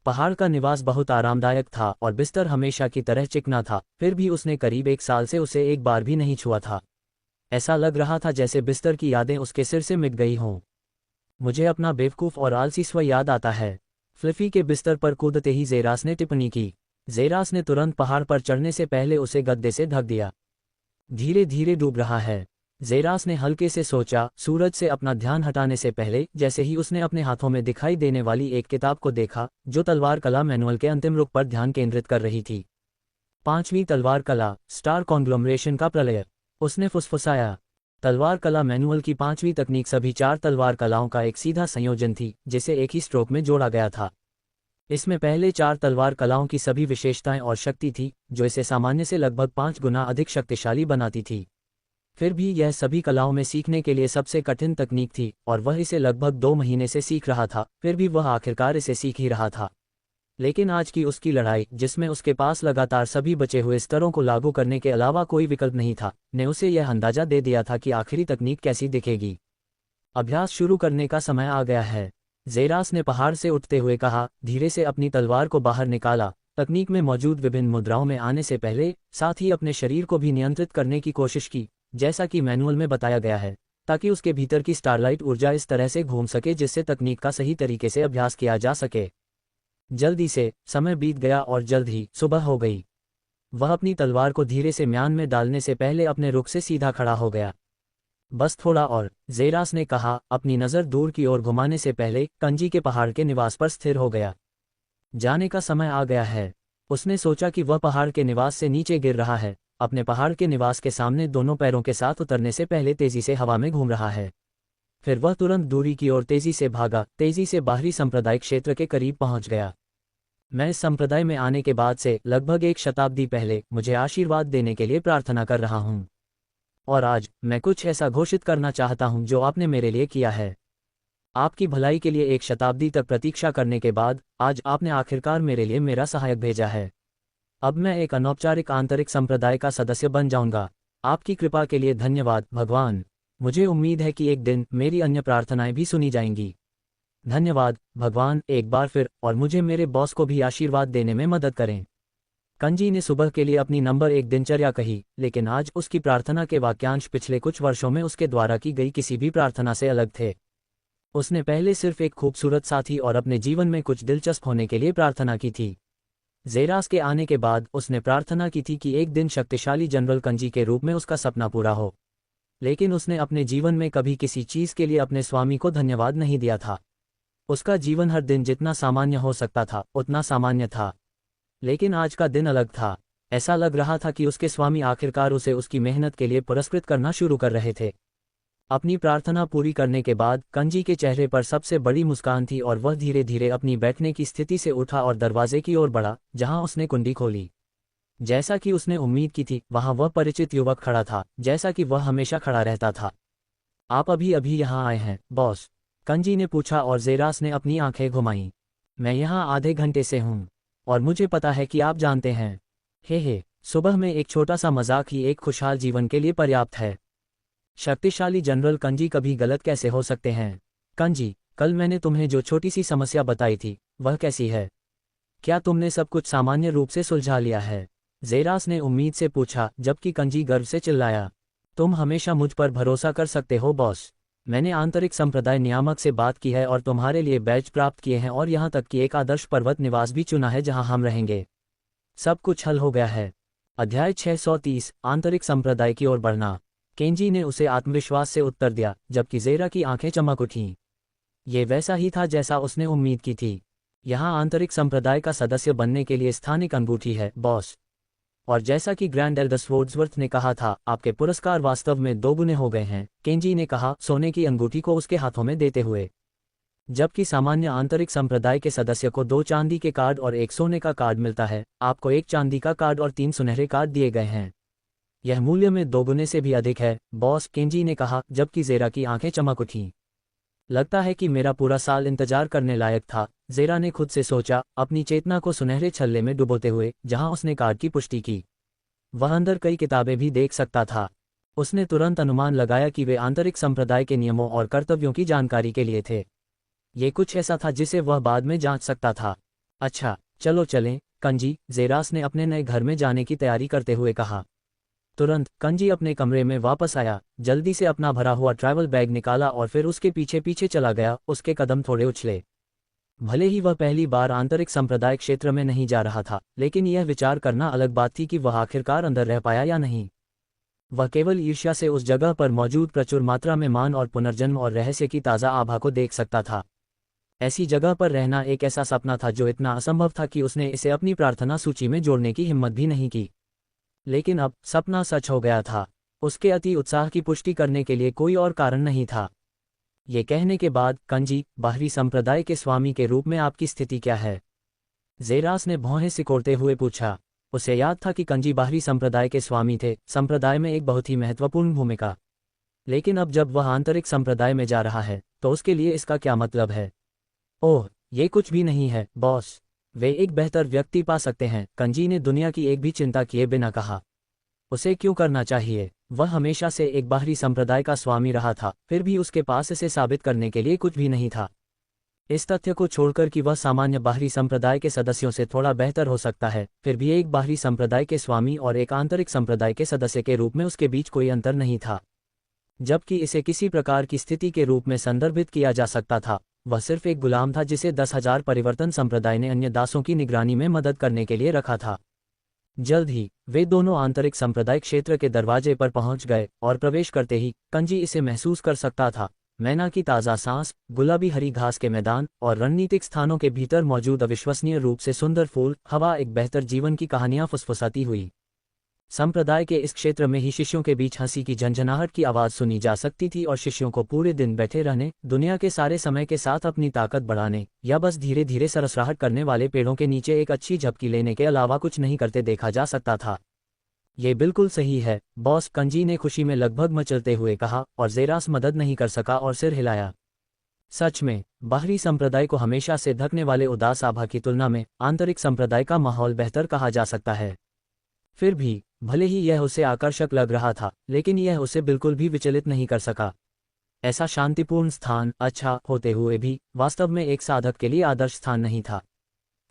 पहाड़ का निवास बहुत आरामदायक था और बिस्तर हमेशा की तरह चिकना था। फिर भी उसने करीब 1 साल से उसे एक बार भी नहीं छुआ था। ऐसा लग रहा था जैसे बिस्तर की यादें उसके सिर से मिट गई हों। मुझे अपना बेवकूफ़ और आलसी स्व याद आता है, फ्लफी के बिस्तर पर कूदते ही जेरास ने टिप्पणी की। जेरास ने तुरंत पहाड़ पर चढ़ने से पहले उसे गद्दे से ढक दिया। धीरे धीरे डूब रहा है, जेरास ने हल्के से सोचा, सूरज से अपना ध्यान हटाने से पहले। जैसे ही उसने अपने हाथों में दिखाई देने वाली एक किताब को देखा जो तलवार कला मैनुअल के अंतिम रुख पर ध्यान केंद्रित कर रही थी। 5वीं तलवार कला, स्टार कॉन्ग्लोमरेशन का प्रलय, उसने फुसफुसाया। तलवार कला मैनुअल की 5वीं तकनीक सभी 4 तलवार कलाओं का एक सीधा संयोजन थी, जिसे एक ही स्ट्रोक में जोड़ा गया था। इसमें पहले 4 तलवार कलाओं की सभी विशेषताएं और शक्ति थी, जो इसे सामान्य से लगभग 5 गुना अधिक शक्तिशाली बनाती थी। फिर भी यह सभी कलाओं में सीखने के लिए सबसे कठिन तकनीक थी और वह इसे लगभग 2 महीने से सीख रहा था। फिर भी वह आखिरकार इसे सीख ही रहा था। लेकिन आज की उसकी लड़ाई, जिसमें उसके पास लगातार सभी बचे हुए स्तरों को लागू करने के अलावा कोई विकल्प नहीं था, ने उसे यह अंदाजा दे दिया था कि आखिरी तकनीक कैसी दिखेगी। अभ्यास शुरू करने का समय आ गया है, जेरास ने पहाड़ से उठते हुए कहा। धीरे से अपनी तलवार को बाहर निकाला, तकनीक में मौजूद विभिन्न मुद्राओं में आने से पहले, साथ ही अपने शरीर को भी नियंत्रित करने की कोशिश की, जैसा कि मैनुअल में बताया गया है, ताकि उसके भीतर की स्टारलाइट ऊर्जा इस तरह से घूम सके जिससे तकनीक का सही तरीके से अभ्यास किया जा सके। जल्दी से समय बीत गया और जल्द ही सुबह हो गई। वह अपनी तलवार को धीरे से म्यान में डालने से पहले अपने रुख से सीधा खड़ा हो गया। बस थोड़ा और, जेरास ने कहा, अपनी नज़र दूर की ओर घुमाने से पहले। कंजी के पहाड़ के निवास पर स्थिर हो गया। जाने का समय आ गया है। उसने सोचा कि वह पहाड़ के निवास से नीचे गिर रहा है, अपने पहाड़ के निवास के सामने दोनों पैरों के साथ उतरने से पहले तेजी से हवा में घूम रहा है। फिर वह तुरंत दूरी की ओर तेजी से भागा, तेजी से बाहरी सांप्रदायिक क्षेत्र के करीब पहुंच गया। मैं इस संप्रदाय में आने के बाद से लगभग 1 शताब्दी पहले मुझे आशीर्वाद देने के लिए प्रार्थना कर रहा हूं। और आज मैं कुछ ऐसा घोषित करना चाहता हूं जो आपने मेरे लिए किया है। आपकी भलाई के लिए 1 शताब्दी तक प्रतीक्षा करने के बाद आज आपने आखिरकार मेरे लिए मेरा सहायक भेजा है। अब मैं एक अनौपचारिक आंतरिक संप्रदाय का सदस्य बन जाऊंगा। आपकी कृपा के लिए धन्यवाद भगवान। मुझे उम्मीद है कि एक दिन मेरी अन्य प्रार्थनाएं भी सुनी जाएंगी। धन्यवाद भगवान एक बार फिर, और मुझे मेरे बॉस को भी आशीर्वाद देने में मदद करें। कंजी ने सुबह के लिए अपनी नंबर 1 दिनचर्या कही, लेकिन आज उसकी प्रार्थना के वाक्यांश पिछले कुछ वर्षों में उसके द्वारा की गई किसी भी प्रार्थना से अलग थे। उसने पहले सिर्फ एक खूबसूरत साथी और अपने जीवन में कुछ दिलचस्प होने के लिए प्रार्थना की थी। ज़ेरास के आने के बाद उसने प्रार्थना की थी कि एक दिन शक्तिशाली जनरल कंजी के रूप में उसका सपना पूरा हो। लेकिन उसने अपने जीवन में कभी किसी चीज़ के लिए अपने स्वामी को धन्यवाद नहीं दिया था। उसका जीवन हर दिन जितना सामान्य हो सकता था उतना सामान्य था। लेकिन आज का दिन अलग था। ऐसा लग रहा था कि उसके स्वामी आखिरकार उसे उसकी मेहनत के लिए पुरस्कृत करना शुरू कर रहे थे। अपनी प्रार्थना पूरी करने के बाद कंजी के चेहरे पर सबसे बड़ी मुस्कान थी और वह धीरे धीरे अपनी बैठने की स्थिति से उठा और दरवाजे की ओर बढ़ा, जहां उसने कुंडी खोली। जैसा कि उसने उम्मीद की थी, वहां वह परिचित युवक खड़ा था, जैसा कि वह हमेशा खड़ा रहता था। आप अभी अभी यहाँ आए हैं, बॉस? कंजी ने पूछा और ज़ेरास ने अपनी आंखें घुमाईं। मैं यहाँ आधे घंटे से हूँ, और मुझे पता है कि आप जानते हैं। हे, सुबह में एक छोटा सा मजाक ही एक खुशहाल जीवन के लिए पर्याप्त है। शक्तिशाली जनरल कंजी कभी गलत कैसे हो सकते हैं? कंजी, कल मैंने तुम्हें जो छोटी सी समस्या बताई थी, वह कैसी है? क्या तुमने सब कुछ सामान्य रूप से सुलझा लिया है? ज़ेरास ने उम्मीद से पूछा, जबकि कंजी गर्व से चिल्लाया, तुम हमेशा मुझ पर भरोसा कर सकते हो बॉस। मैंने आंतरिक संप्रदाय नियामक से बात की है और तुम्हारे लिए बैज प्राप्त किए हैं और यहाँ तक कि एक आदर्श पर्वत निवास भी चुना है जहाँ हम रहेंगे। सब कुछ हल हो गया है। अध्याय 630, आंतरिक संप्रदाय की ओर बढ़ना। केंजी ने उसे आत्मविश्वास से उत्तर दिया, जबकि ज़ेरा की आंखें चमक उठीं। ये वैसा ही था जैसा उसने उम्मीद की थी। यहाँ आंतरिक संप्रदाय का सदस्य बनने के लिए स्थानिक अंगूठी है, बॉस। और जैसा कि ग्रैंड एल्डर स्वॉर्ड्सवर्थ ने कहा था, आपके पुरस्कार वास्तव में दोगुने हो गए हैं, केंजी ने कहा, सोने की अंगूठी को उसके हाथों में देते हुए। जबकि सामान्य आंतरिक संप्रदाय के सदस्य को 2 चांदी के कार्ड और 1 सोने का कार्ड मिलता है, आपको 1 चांदी का कार्ड और 3 सुनहरे कार्ड दिए गए हैं। यह मूल्य में 2 गुने से भी अधिक है, बॉस, केंजी ने कहा, जबकि ज़ेरा की आंखें चमक उठीं। लगता है कि मेरा पूरा साल इंतजार करने लायक था, ज़ेरा ने खुद से सोचा, अपनी चेतना को सुनहरे छल्ले में डुबोते हुए, जहां उसने कार्ड की पुष्टि की। वह अंदर कई किताबें भी देख सकता था। उसने तुरंत अनुमान लगाया कि वे आंतरिक संप्रदाय के नियमों और कर्तव्यों की जानकारी के लिए थे। ये कुछ ऐसा था जिसे वह बाद में जांच सकता था। अच्छा, चलो चलें, कंजी, ज़ेरास ने अपने नए घर में जाने की तैयारी करते हुए कहा। तुरंत कंजी अपने कमरे में वापस आया, जल्दी से अपना भरा हुआ ट्रैवल बैग निकाला और फिर उसके पीछे पीछे चला गया। उसके कदम थोड़े उछले। भले ही वह पहली बार आंतरिक संप्रदाय क्षेत्र में नहीं जा रहा था, लेकिन यह विचार करना अलग बात थी कि वह आखिरकार अंदर रह पाया या नहीं। वह केवल ईर्ष्या से उस जगह पर मौजूद प्रचुर मात्रा में मान और पुनर्जन्म और रहस्य की ताज़ा आभा को देख सकता था। ऐसी जगह पर रहना एक ऐसा सपना था जो इतना असंभव था कि उसने इसे अपनी प्रार्थना सूची में जोड़ने की हिम्मत भी नहीं की। लेकिन अब सपना सच हो गया था। उसके अति उत्साह की पुष्टि करने के लिए कोई और कारण नहीं था। ये कहने के बाद, कंजी, बाहरी संप्रदाय के स्वामी के रूप में आपकी स्थिति क्या है? ज़ेरास ने भौहें सिकोड़ते हुए पूछा। उसे याद था कि कंजी बाहरी संप्रदाय के स्वामी थे, संप्रदाय में एक बहुत ही महत्वपूर्ण भूमिका। लेकिन अब जब वह आंतरिक संप्रदाय में जा रहा है, तो उसके लिए इसका क्या मतलब है? ओह, ये कुछ भी नहीं है, बॉस। वे एक बेहतर व्यक्ति पा सकते हैं, कंजी ने दुनिया की एक भी चिंता किए बिना कहा। उसे क्यों करना चाहिए? वह हमेशा से एक बाहरी संप्रदाय का स्वामी रहा था, फिर भी उसके पास इसे साबित करने के लिए कुछ भी नहीं था। इस तथ्य को छोड़कर कि वह सामान्य बाहरी संप्रदाय के सदस्यों से थोड़ा बेहतर हो सकता है, फिर भी एक बाहरी संप्रदाय के स्वामी और एक आंतरिक संप्रदाय के सदस्य के रूप में उसके बीच कोई अंतर नहीं था। जबकि इसे किसी प्रकार की स्थिति के रूप में संदर्भित किया जा सकता था, वह सिर्फ एक गुलाम था जिसे 10,000 परिवर्तन संप्रदाय ने अन्य दासों की निगरानी में मदद करने के लिए रखा था। जल्द ही वे दोनों आंतरिक संप्रदाय क्षेत्र के दरवाजे पर पहुंच गए और प्रवेश करते ही कंजी इसे महसूस कर सकता था। मैना की ताज़ा सांस, गुलाबी हरी घास के मैदान और रणनीतिक स्थानों के भीतर मौजूद अविश्वसनीय रूप से सुंदर फूल, हवा, एक बेहतर जीवन की कहानियां फुसफुसाती हुई। संप्रदाय के इस क्षेत्र में ही शिष्यों के बीच हंसी की झंझनाहट की आवाज़ सुनी जा सकती थी और शिष्यों को पूरे दिन बैठे रहने, दुनिया के सारे समय के साथ अपनी ताकत बढ़ाने या बस धीरे धीरे सरसराहट करने वाले पेड़ों के नीचे एक अच्छी झपकी लेने के अलावा कुछ नहीं करते देखा जा सकता था। ये बिल्कुल सही है, बॉस, कंजी ने खुशी में लगभग मचलते हुए कहा, और ज़ेरास मदद नहीं कर सका और सिर हिलाया। सच में, बाहरी संप्रदाय को हमेशा से धकने वाले उदास आभा की तुलना में आंतरिक संप्रदाय का माहौल बेहतर कहा जा सकता है। फिर भी, भले ही यह उसे आकर्षक लग रहा था, लेकिन यह उसे बिल्कुल भी विचलित नहीं कर सका। ऐसा शांतिपूर्ण स्थान, अच्छा होते हुए भी, वास्तव में एक साधक के लिए आदर्श स्थान नहीं था।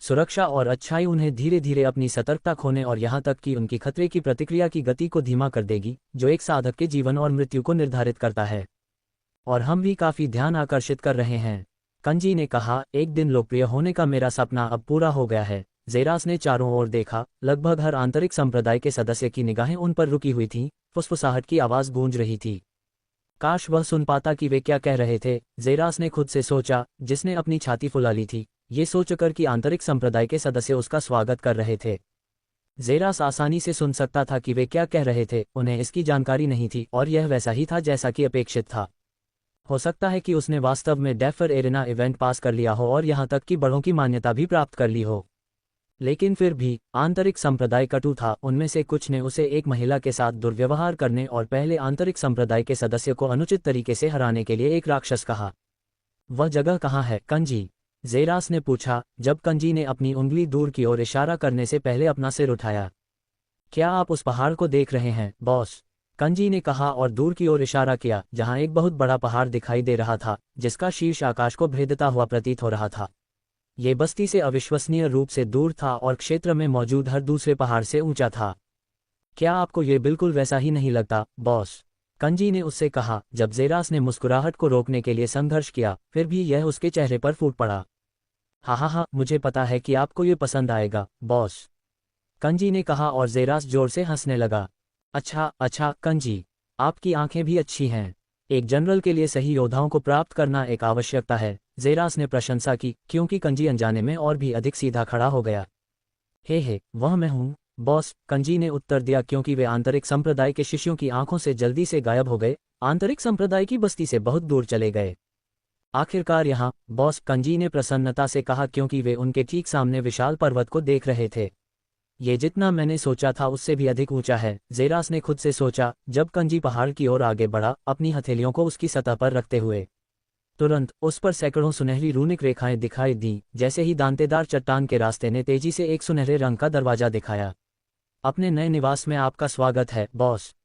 सुरक्षा और अच्छाई उन्हें धीरे धीरे अपनी सतर्कता खोने और यहाँ तक कि उनकी खतरे की प्रतिक्रिया की गति को धीमा कर देगी, जो एक साधक के जीवन और मृत्यु को निर्धारित करता है। और हम भी काफी ध्यान आकर्षित कर रहे हैं, कंजी ने कहा। एक दिन लोकप्रिय होने का मेरा सपना अब पूरा हो गया है, जेरास ने चारों ओर देखा। लगभग हर आंतरिक संप्रदाय के सदस्य की निगाहें उन पर रुकी हुई थीं। फुसफुसाहट की आवाज़ गूंज रही थी। काश वह सुन पाता कि वे क्या कह रहे थे, जेरास ने खुद से सोचा, जिसने अपनी छाती फुला ली थी, ये सोचकर कि आंतरिक संप्रदाय के सदस्य उसका स्वागत कर रहे थे। जेरास आसानी से सुन सकता था कि वे क्या कह रहे थे, उन्हें इसकी जानकारी नहीं थी और यह वैसा ही था जैसा कि अपेक्षित था। हो सकता है कि उसने वास्तव में डेफर एरेना इवेंट पास कर लिया हो और यहाँ तक कि बड़ों की मान्यता भी प्राप्त कर ली हो। लेकिन फिर भी आंतरिक संप्रदाय कटु था। उनमें से कुछ ने उसे एक महिला के साथ दुर्व्यवहार करने और पहले आंतरिक संप्रदाय के सदस्य को अनुचित तरीके से हराने के लिए एक राक्षस कहा। वह जगह कहाँ है, कंजी? जेरास ने पूछा, जब कंजी ने अपनी उंगली दूर की ओर इशारा करने से पहले अपना सिर उठाया। क्या आप उस पहाड़ को देख रहे हैं, बॉस? कंजी ने कहा और दूर की ओर इशारा किया, जहां एक बहुत बड़ा पहाड़ दिखाई दे रहा था, जिसका शीर्ष आकाश को भेदता हुआ प्रतीत हो रहा था। ये बस्ती से अविश्वसनीय रूप से दूर था और क्षेत्र में मौजूद हर दूसरे पहाड़ से ऊंचा था। क्या आपको ये बिल्कुल वैसा ही नहीं लगता, बॉस? कंजी ने उससे कहा, जब जेरास ने मुस्कुराहट को रोकने के लिए संघर्ष किया, फिर भी यह उसके चेहरे पर फूट पड़ा। हाँ, मुझे पता है कि आपको ये पसंद आएगा, बॉस, कंजी ने कहा और जेरास जोर से हंसने लगा। अच्छा, कंजी, आपकी आंखें भी अच्छी हैं। एक जनरल के लिए सही योद्धाओं को प्राप्त करना एक आवश्यकता है, जेरास ने प्रशंसा की, क्योंकि कंजी अनजाने में और भी अधिक सीधा खड़ा हो गया। हे, वह मैं हूँ, बॉस, कंजी ने उत्तर दिया, क्योंकि वे आंतरिक संप्रदाय के शिष्यों की आंखों से जल्दी से गायब हो गए, आंतरिक संप्रदाय की बस्ती से बहुत दूर चले गए। आखिरकार यहाँ, बॉस, कंजी ने प्रसन्नता से कहा, क्योंकि वे उनके ठीक सामने विशाल पर्वत को देख रहे थे। ये जितना मैंने सोचा था उससे भी अधिक ऊंचा है, जेरास ने खुद से सोचा, जब कंजी पहाड़ की ओर आगे बढ़ा, अपनी हथेलियों को उसकी सतह पर रखते हुए। तुरंत उस पर सैकड़ों सुनहरी रूनिक रेखाएं दिखाई दीं, जैसे ही दांतेदार चट्टान के रास्ते ने तेजी से एक सुनहरे रंग का दरवाजा दिखाया। अपने नए निवास में आपका स्वागत है, बॉस,